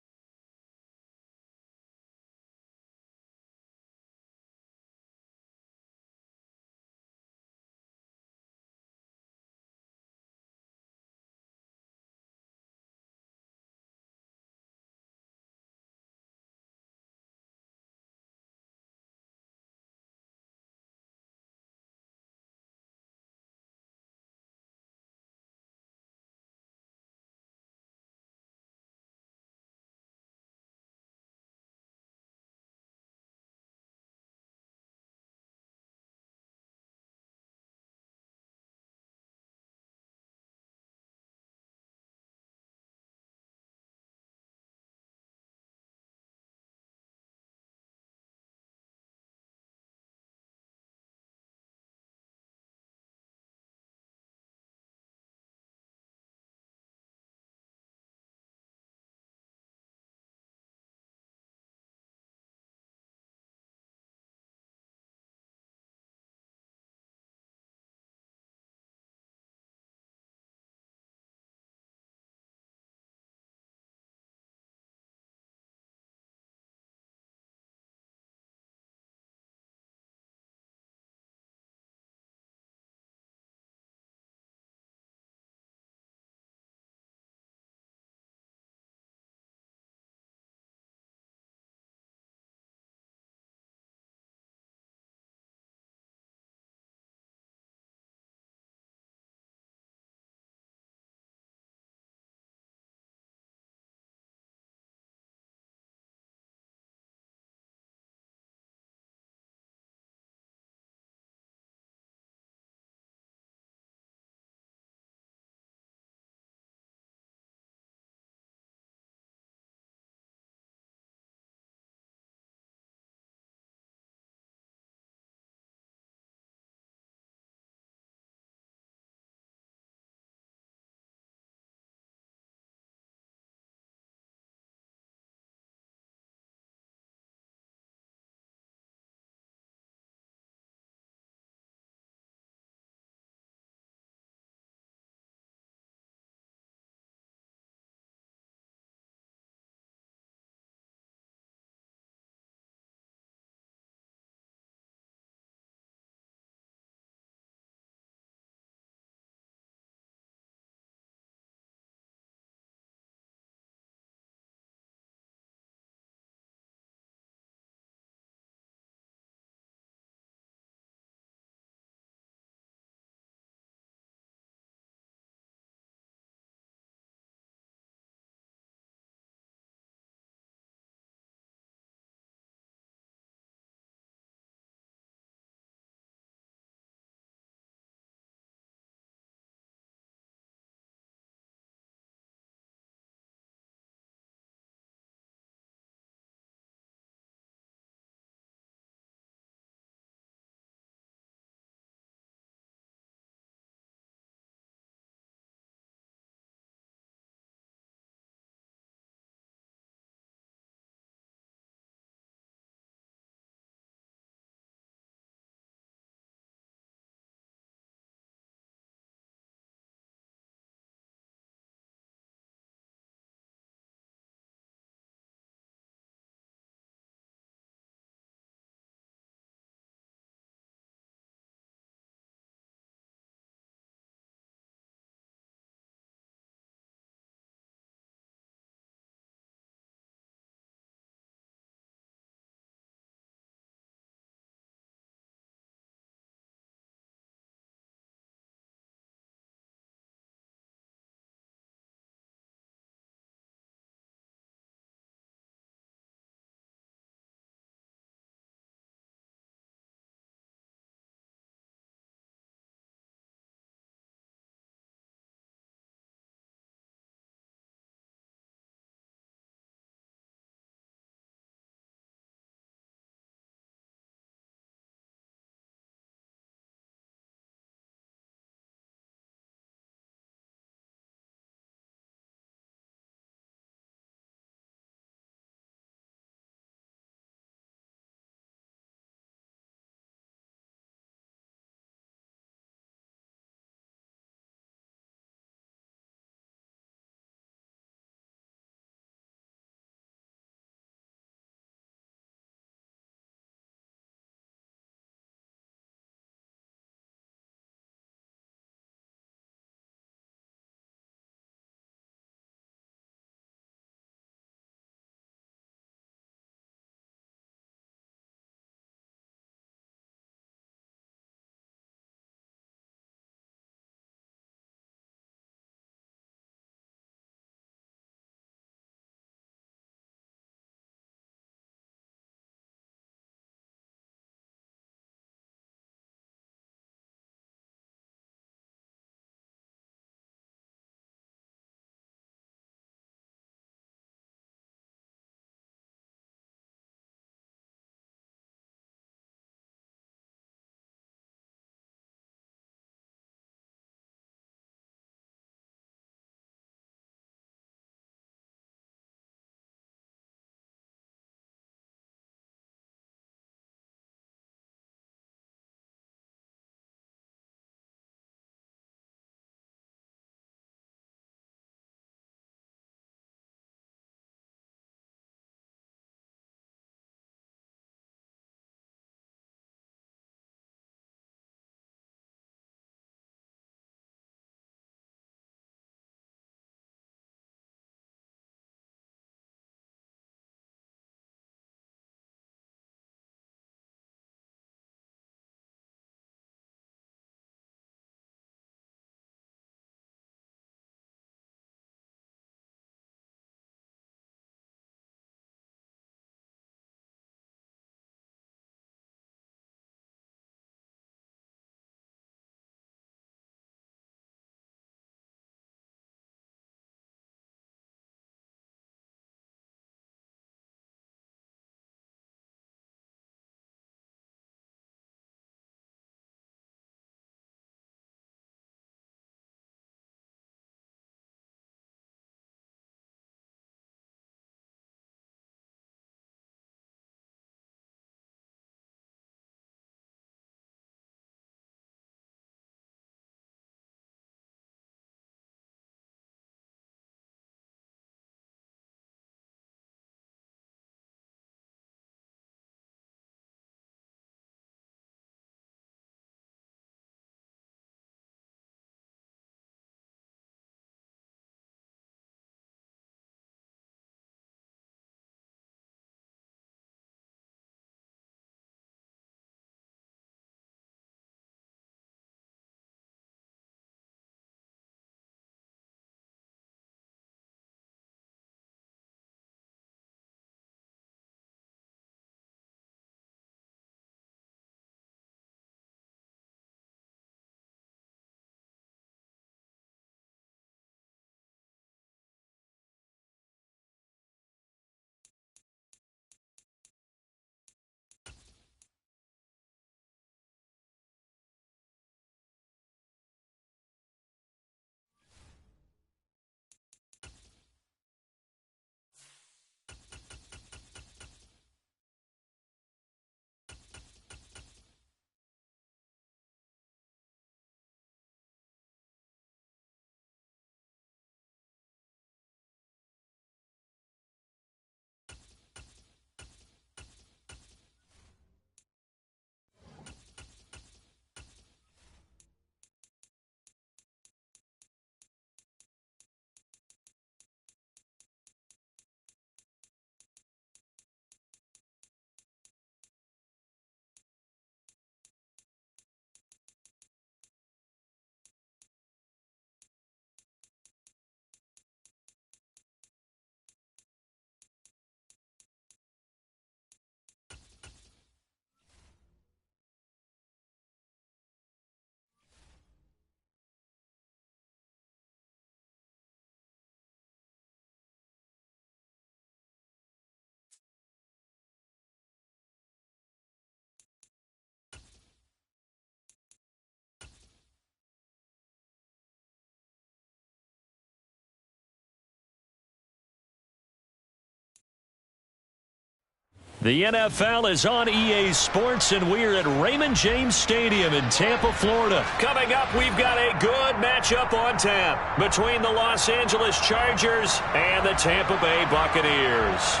C: The NFL is on EA Sports, and we're at Raymond James Stadium in Tampa, Florida. Coming up, we've got a good matchup on tap between the Los Angeles Chargers and the Tampa Bay Buccaneers.